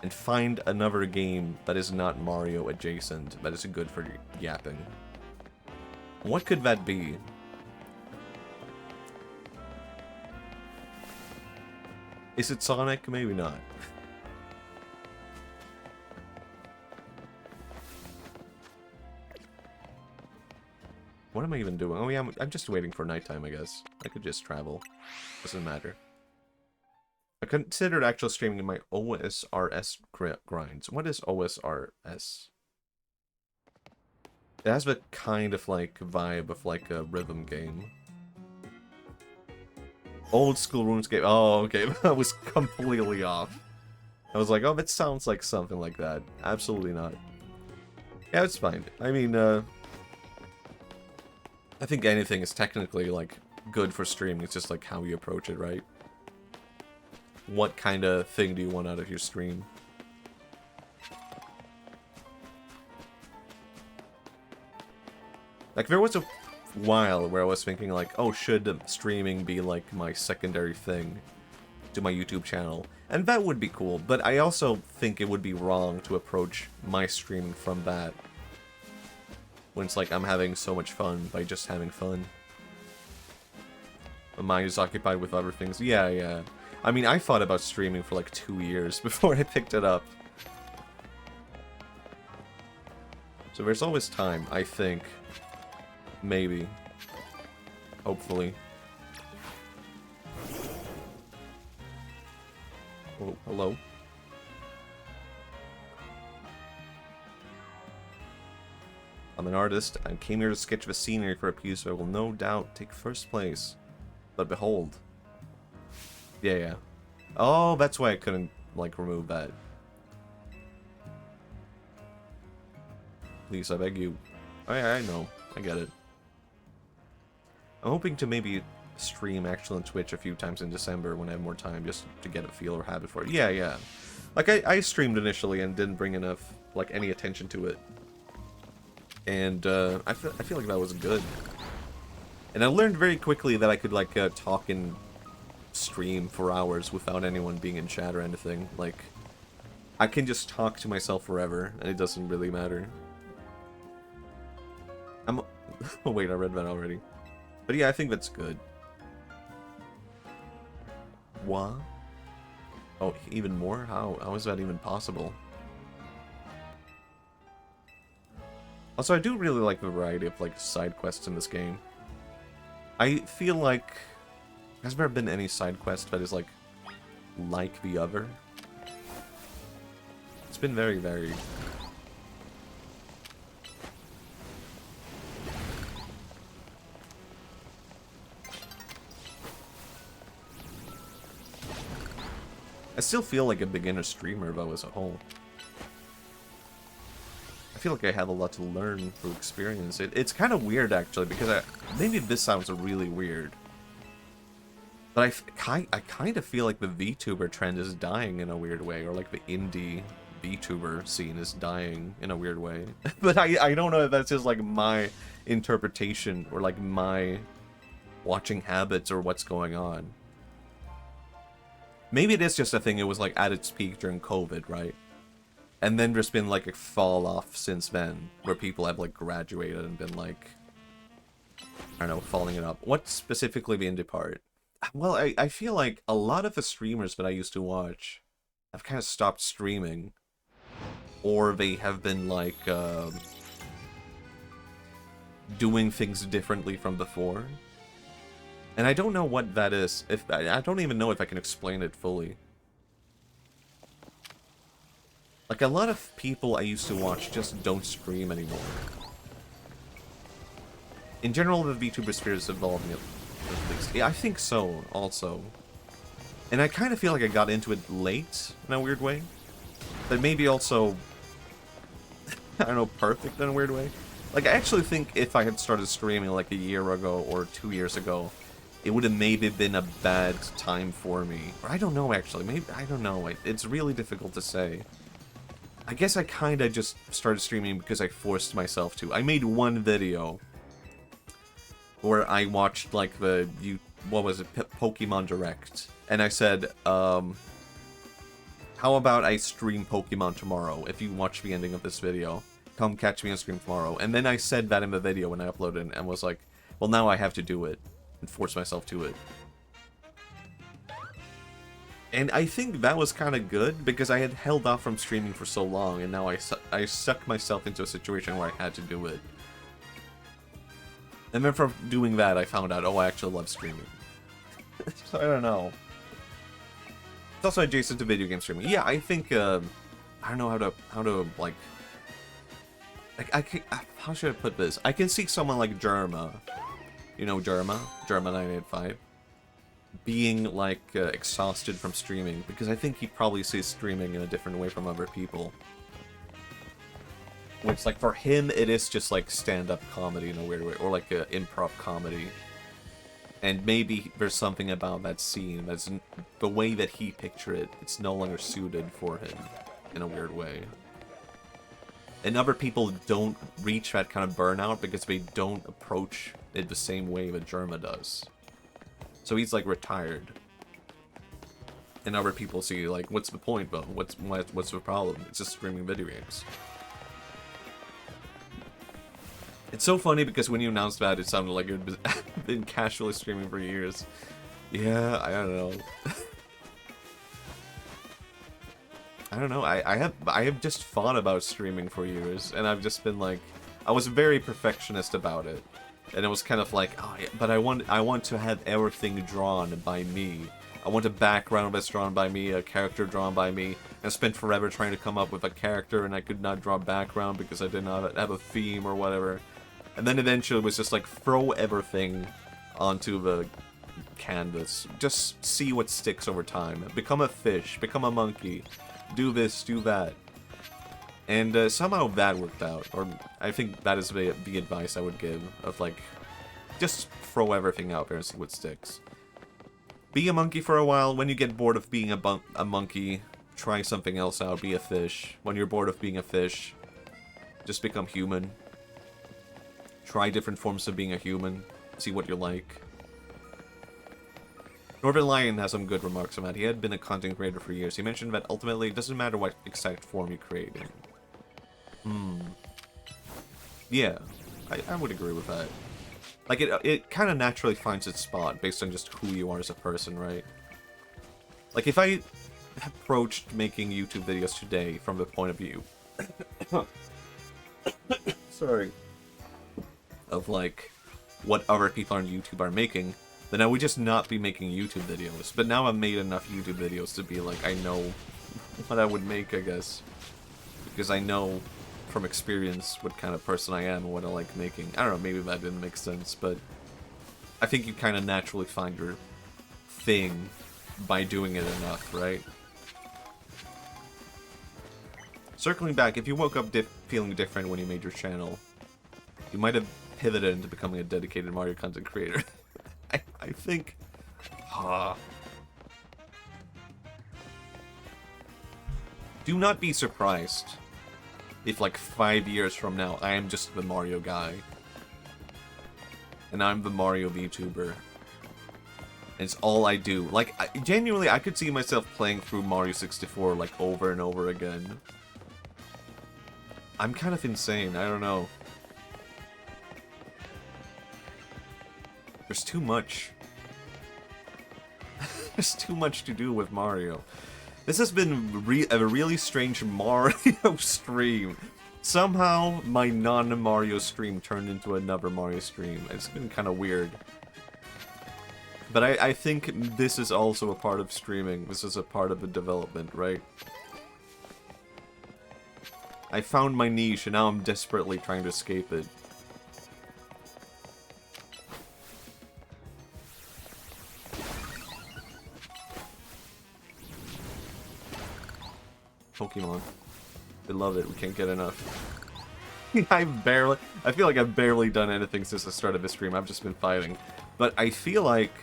A: and find another game that is not Mario adjacent that is good for yapping. What could that be? Is it Sonic? Maybe not. What am I even doing? Oh yeah, I'm just waiting for nighttime, I guess. I could just travel. Doesn't matter. I considered actual streaming my OSRS grinds. What is OSRS? It has the kind of like vibe of like a rhythm game. Old school RuneScape. Oh, okay. That was completely off. I was like, oh, that sounds like something like that. Absolutely not. Yeah, it's fine. I mean, I think anything is technically, like, good for streaming. It's just, like, how you approach it, right? What kind of thing do you want out of your stream? Like, there was a while where I was thinking, like, oh, should streaming be, like, my secondary thing to my YouTube channel? And that would be cool, but I also think it would be wrong to approach my streaming from that. When it's like, I'm having so much fun by just having fun. My mind is occupied with other things. Yeah, yeah. I mean, I thought about streaming for like 2 years before I picked it up. So there's always time, I think. Maybe. Hopefully. Oh, hello. I'm an artist. I came here to sketch the scenery for a piece that will no doubt take first place. But behold. Yeah, yeah. Oh, that's why I couldn't, like, remove that. Please, I beg you. I know. I get it. I'm hoping to maybe stream actually on Twitch a few times in December when I have more time, just to get a feel or habit for it. Yeah, yeah. Like, I streamed initially and didn't bring enough, like, any attention to it. And, I feel like that was good. And I learned very quickly that I could, like, talk and stream for hours without anyone being in chat or anything. Like, I can just talk to myself forever, and it doesn't really matter. Oh, wait, I read that already. But yeah, I think that's good. What? Oh, even more? How is that even possible? Also, I do really like the variety of, like, side quests in this game. I feel like... Has there been any side quest that is, like the other? It's been very varied. I still feel like a beginner streamer, though, as a whole. I feel like I have a lot to learn through experience. It's kind of weird, actually, because maybe this sounds really weird. But I kind of feel like the VTuber trend is dying in a weird way, or like the indie VTuber scene is dying in a weird way. But I don't know if that's just like my interpretation, or like my watching habits, or what's going on. Maybe it is just a thing, it was like at its peak during COVID, right? And then there's been like a fall off since then, where people have like graduated and been like, I don't know, following it up. What specifically the indie part? Well, I feel like a lot of the streamers that I used to watch have kind of stopped streaming. Or they have been like, doing things differently from before. And I don't know what that is. I don't even know if I can explain it fully. Like, a lot of people I used to watch just don't stream anymore. In general, the VTuber sphere is evolving at least. Yeah, I think so, also. And I kind of feel like I got into it late, in a weird way. But maybe also, I don't know, perfect in a weird way. Like, I actually think if I had started streaming like a year ago or 2 years ago, it would have maybe been a bad time for me. Or I don't know, actually. Maybe, I don't know. It's really difficult to say. I guess I kind of just started streaming because I forced myself to. I made one video where I watched, like, what was it, Pokemon Direct. And I said, how about I stream Pokemon tomorrow? If you watch the ending of this video, come catch me on stream tomorrow. And then I said that in the video when I uploaded it, and was like, well, now I have to do it. And force myself to it. And I think that was kind of good, because I had held off from streaming for so long, and now I sucked myself into a situation where I had to do it. And then from doing that, I found out, oh, I actually love streaming. So I don't know. It's also adjacent to video game streaming. Yeah, I think, I don't know how to, like how should I put this? I can see someone like Germa. You know Germa? Germa985. being like exhausted from streaming, because I think he probably sees streaming in a different way from other people. Which, like, for him, it is just like stand-up comedy in a weird way, or like a improv comedy. And maybe there's something about that scene that's the way that he pictured it. It's no longer suited for him in a weird way. And other people don't reach that kind of burnout because they don't approach it the same way that Germa does. So he's like retired. And other people see like, what's the point though? What's the problem? It's just streaming video games. It's so funny because when you announced that, it sounded like you'd been casually streaming for years. Yeah, I don't know. I don't know. I have just thought about streaming for years, and I've just been like, I was very perfectionist about it, and it was kind of like, oh, yeah, but I want to have everything drawn by me. I want a background that's drawn by me, a character drawn by me. I spent forever trying to come up with a character, and I could not draw a background because I did not have a theme or whatever. And then eventually it was just like, throw everything onto the canvas. Just see what sticks over time. Become a fish, become a monkey. Do this, do that. And somehow that worked out. Or I think that is the advice I would give. Of like, just throw everything out there and see what sticks. Be a monkey for a while. When you get bored of being a monkey, try something else out. Be a fish. When you're bored of being a fish, just become human. Try different forms of being a human. See what you like. Northern Lion has some good remarks on that. He had been a content creator for years. He mentioned that ultimately it doesn't matter what exact form you create in. Yeah, I would agree with that. Like, it kind of naturally finds its spot based on just who you are as a person, right? Like, if I approached making YouTube videos today from the point of view... Sorry. Of, like, what other people on YouTube are making, then I would just not be making YouTube videos. But now I've made enough YouTube videos to be like, I know what I would make, I guess. Because I know from experience what kind of person I am and what I like making. I don't know, maybe that didn't make sense, but I think you kind of naturally find your thing by doing it enough, right? Circling back, if you woke up feeling different when you made your channel, you might have pivoted into becoming a dedicated Mario content creator. I think... Do not be surprised if, like, 5 years from now, I am just the Mario guy. And I'm the Mario VTuber. And it's all I do. Like, genuinely, I could see myself playing through Mario 64, like, over and over again. I'm kind of insane, I don't know. There's too much. There's too much to do with Mario. This has been a really strange Mario stream. Somehow, my non-Mario stream turned into another Mario stream. It's been kind of weird. But I think this is also a part of streaming. This is a part of the development, right? I found my niche, and now I'm desperately trying to escape it. Pokémon. We love it. We can't get enough. I feel like I've barely done anything since the start of this stream. I've just been fighting. But I feel like,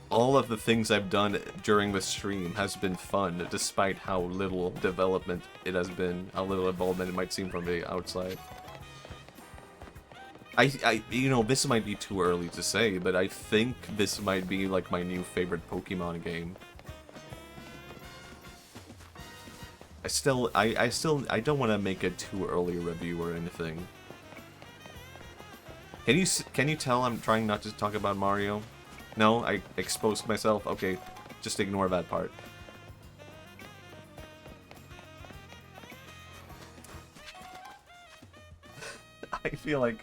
A: all of the things I've done during this stream has been fun, despite how little development it has been, how little involvement it might seem from the outside. You know, this might be too early to say, but I think this might be, like, my new favorite Pokemon game. I don't want to make a too early review or anything. Can you tell I'm trying not to talk about Mario? No, I exposed myself? Okay, just ignore that part. I feel like...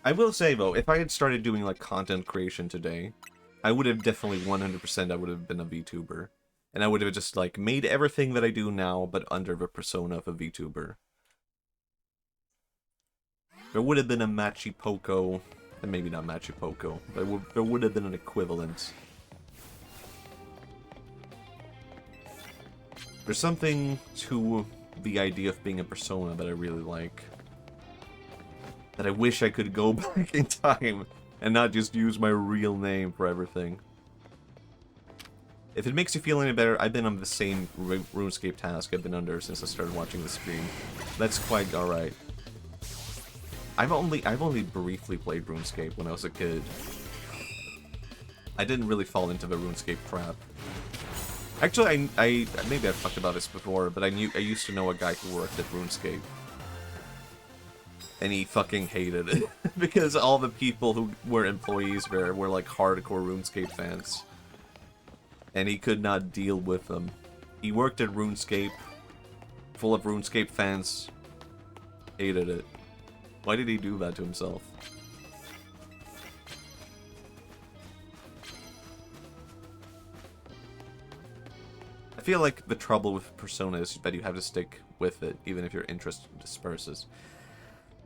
A: I will say, though, if I had started doing, like, content creation today, I would have definitely 100% I would have been a VTuber. And I would have just, like, made everything that I do now, but under the persona of a VTuber. There would have been a MatchiPoco, and maybe not MatchiPoco, but there would have been an equivalent. There's something to the idea of being a persona that I really like. That I wish I could go back in time and not just use my real name for everything. If it makes you feel any better, I've been on the same RuneScape task I've been under since I started watching the stream. That's quite alright. I've only briefly played RuneScape when I was a kid. I didn't really fall into the RuneScape trap. Actually, I maybe I've talked about this before, but I used to know a guy who worked at RuneScape. And he fucking hated it. Because all the people who were employees there were like hardcore RuneScape fans. And he could not deal with them. He worked at RuneScape, full of RuneScape fans. Hated it. Why did he do that to himself? I feel like the trouble with Persona is that you have to stick with it, even if your interest disperses.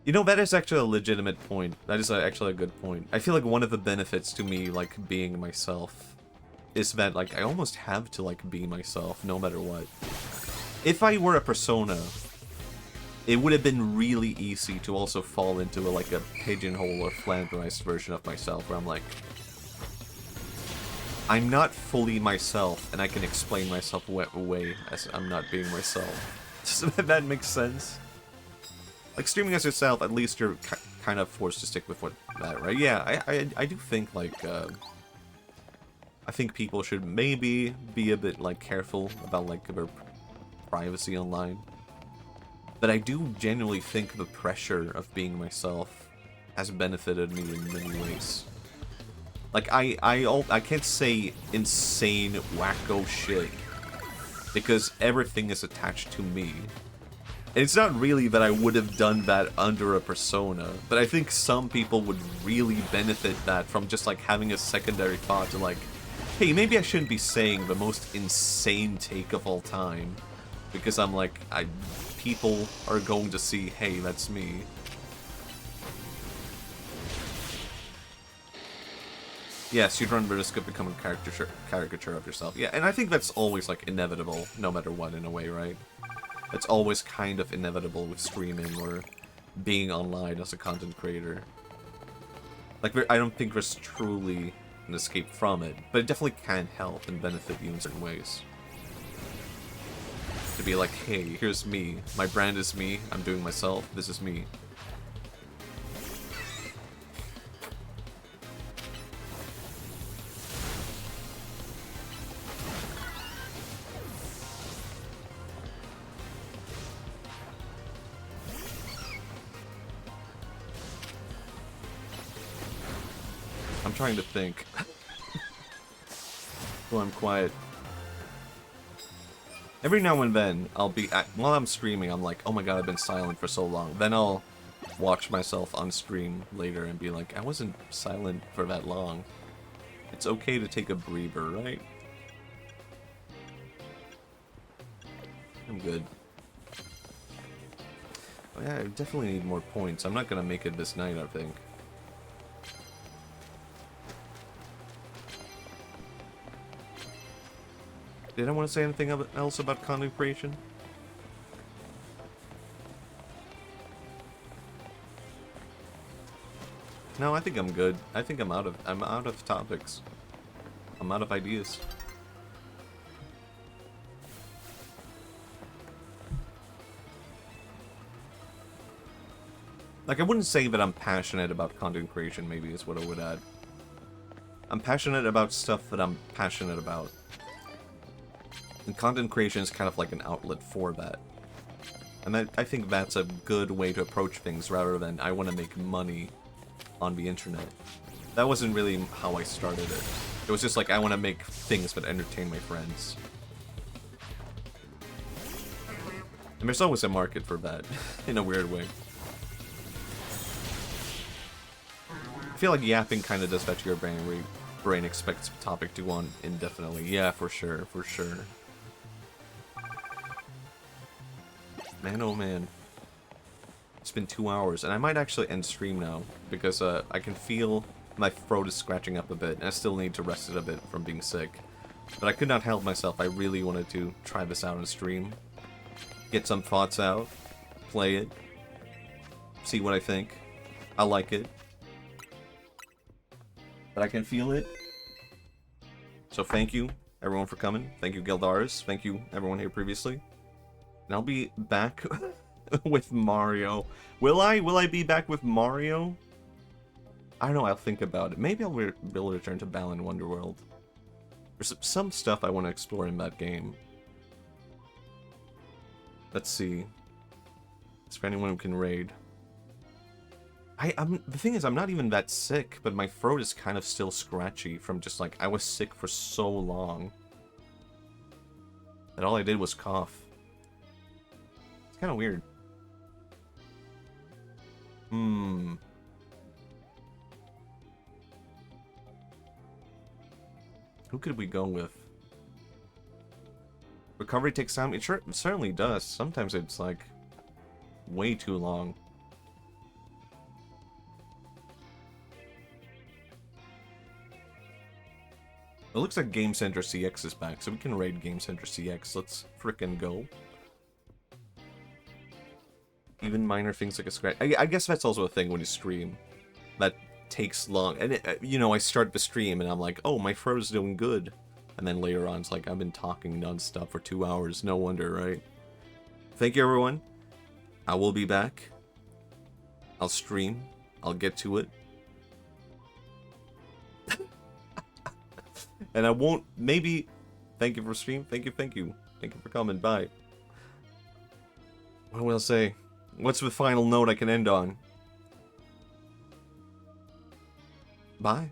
A: You know, that is actually a legitimate point. That is actually a good point. I feel like one of the benefits to me, like, being myself is that, like, I almost have to, like, be myself, no matter what. If I were a Persona, it would have been really easy to also fall into, like, a pigeonhole or flanderized version of myself, where I'm like, I'm not fully myself, and I can explain myself away as I'm not being myself. Does that make sense? Like, streaming as yourself, at least you're kind of forced to stick with that, right? Yeah, I do think, like, I think people should maybe be a bit, like, careful about, like, their privacy online. But I do genuinely think the pressure of being myself has benefited me in many ways. Like, I can't say insane, wacko shit, because everything is attached to me. And it's not really that I would have done that under a persona, but I think some people would really benefit that from just, like, having a secondary thought to, like, hey, maybe I shouldn't be saying the most insane take of all time, because I'm like, people are going to see, hey, that's me. Yes, you'd run the risk of becoming a caricature of yourself. Yeah, and I think that's always, like, inevitable, no matter what, in a way, right? It's always kind of inevitable with streaming or being online as a content creator. Like, I don't think there's truly an escape from it, but it definitely can help and benefit you in certain ways. To be like, hey, here's me. My brand is me. I'm doing myself. This is me. I'm trying to think. Well, I'm quiet. Every now and then, I'll be while I'm streaming, I'm like, oh my god, I've been silent for so long. Then I'll watch myself on stream later and be like, I wasn't silent for that long. It's okay to take a breather, right? I'm good. Oh yeah, I definitely need more points. I'm not gonna make it this night, I think. Did I want to say anything else about content creation? No, I think I'm good. I think I'm out of topics. I'm out of ideas. Like, I wouldn't say that I'm passionate about content creation, maybe is what I would add. I'm passionate about stuff that I'm passionate about. And content creation is kind of like an outlet for that. And I think that's a good way to approach things rather than I want to make money on the internet. That wasn't really how I started it. It was just like, I want to make things that entertain my friends. And there's always a market for that, in a weird way. I feel like yapping kind of does that to your brain, where brain expects topic to go on indefinitely. Yeah, for sure, for sure. Man, oh man. It's been 2 hours, and I might actually end stream now, because I can feel my throat is scratching up a bit, and I still need to rest it a bit from being sick. But I could not help myself. I really wanted to try this out on stream. Get some thoughts out. Play it. See what I think. I like it. But I can feel it. So thank you, everyone, for coming. Thank you, Gildaris. Thank you, everyone here previously. And I'll be back with Mario. Will I? Will I be back with Mario? I don't know, I'll think about it. Maybe I'll be able to return to Balan Wonderworld. There's some stuff I want to explore in that game. Let's see. Is there anyone who can raid? The thing is, I'm not even that sick, but my throat is kind of still scratchy from just like, I was sick for so long that all I did was cough. It's kind of weird. Who could we go with? Recovery takes time. It certainly does. Sometimes it's like way too long. It looks like Game Center CX is back, so we can raid Game Center CX. Let's frickin' go. Even minor things like a scratch. I guess that's also a thing when you stream. That takes long. And, you know, I start the stream and I'm like, oh, my throat is doing good. And then later on, it's like, I've been talking nonstop for 2 hours. No wonder, right? Thank you, everyone. I will be back. I'll stream. I'll get to it. And I won't, maybe, thank you for stream. Thank you, thank you. Thank you for coming. Bye. What will I say? What's the final note I can end on? Bye.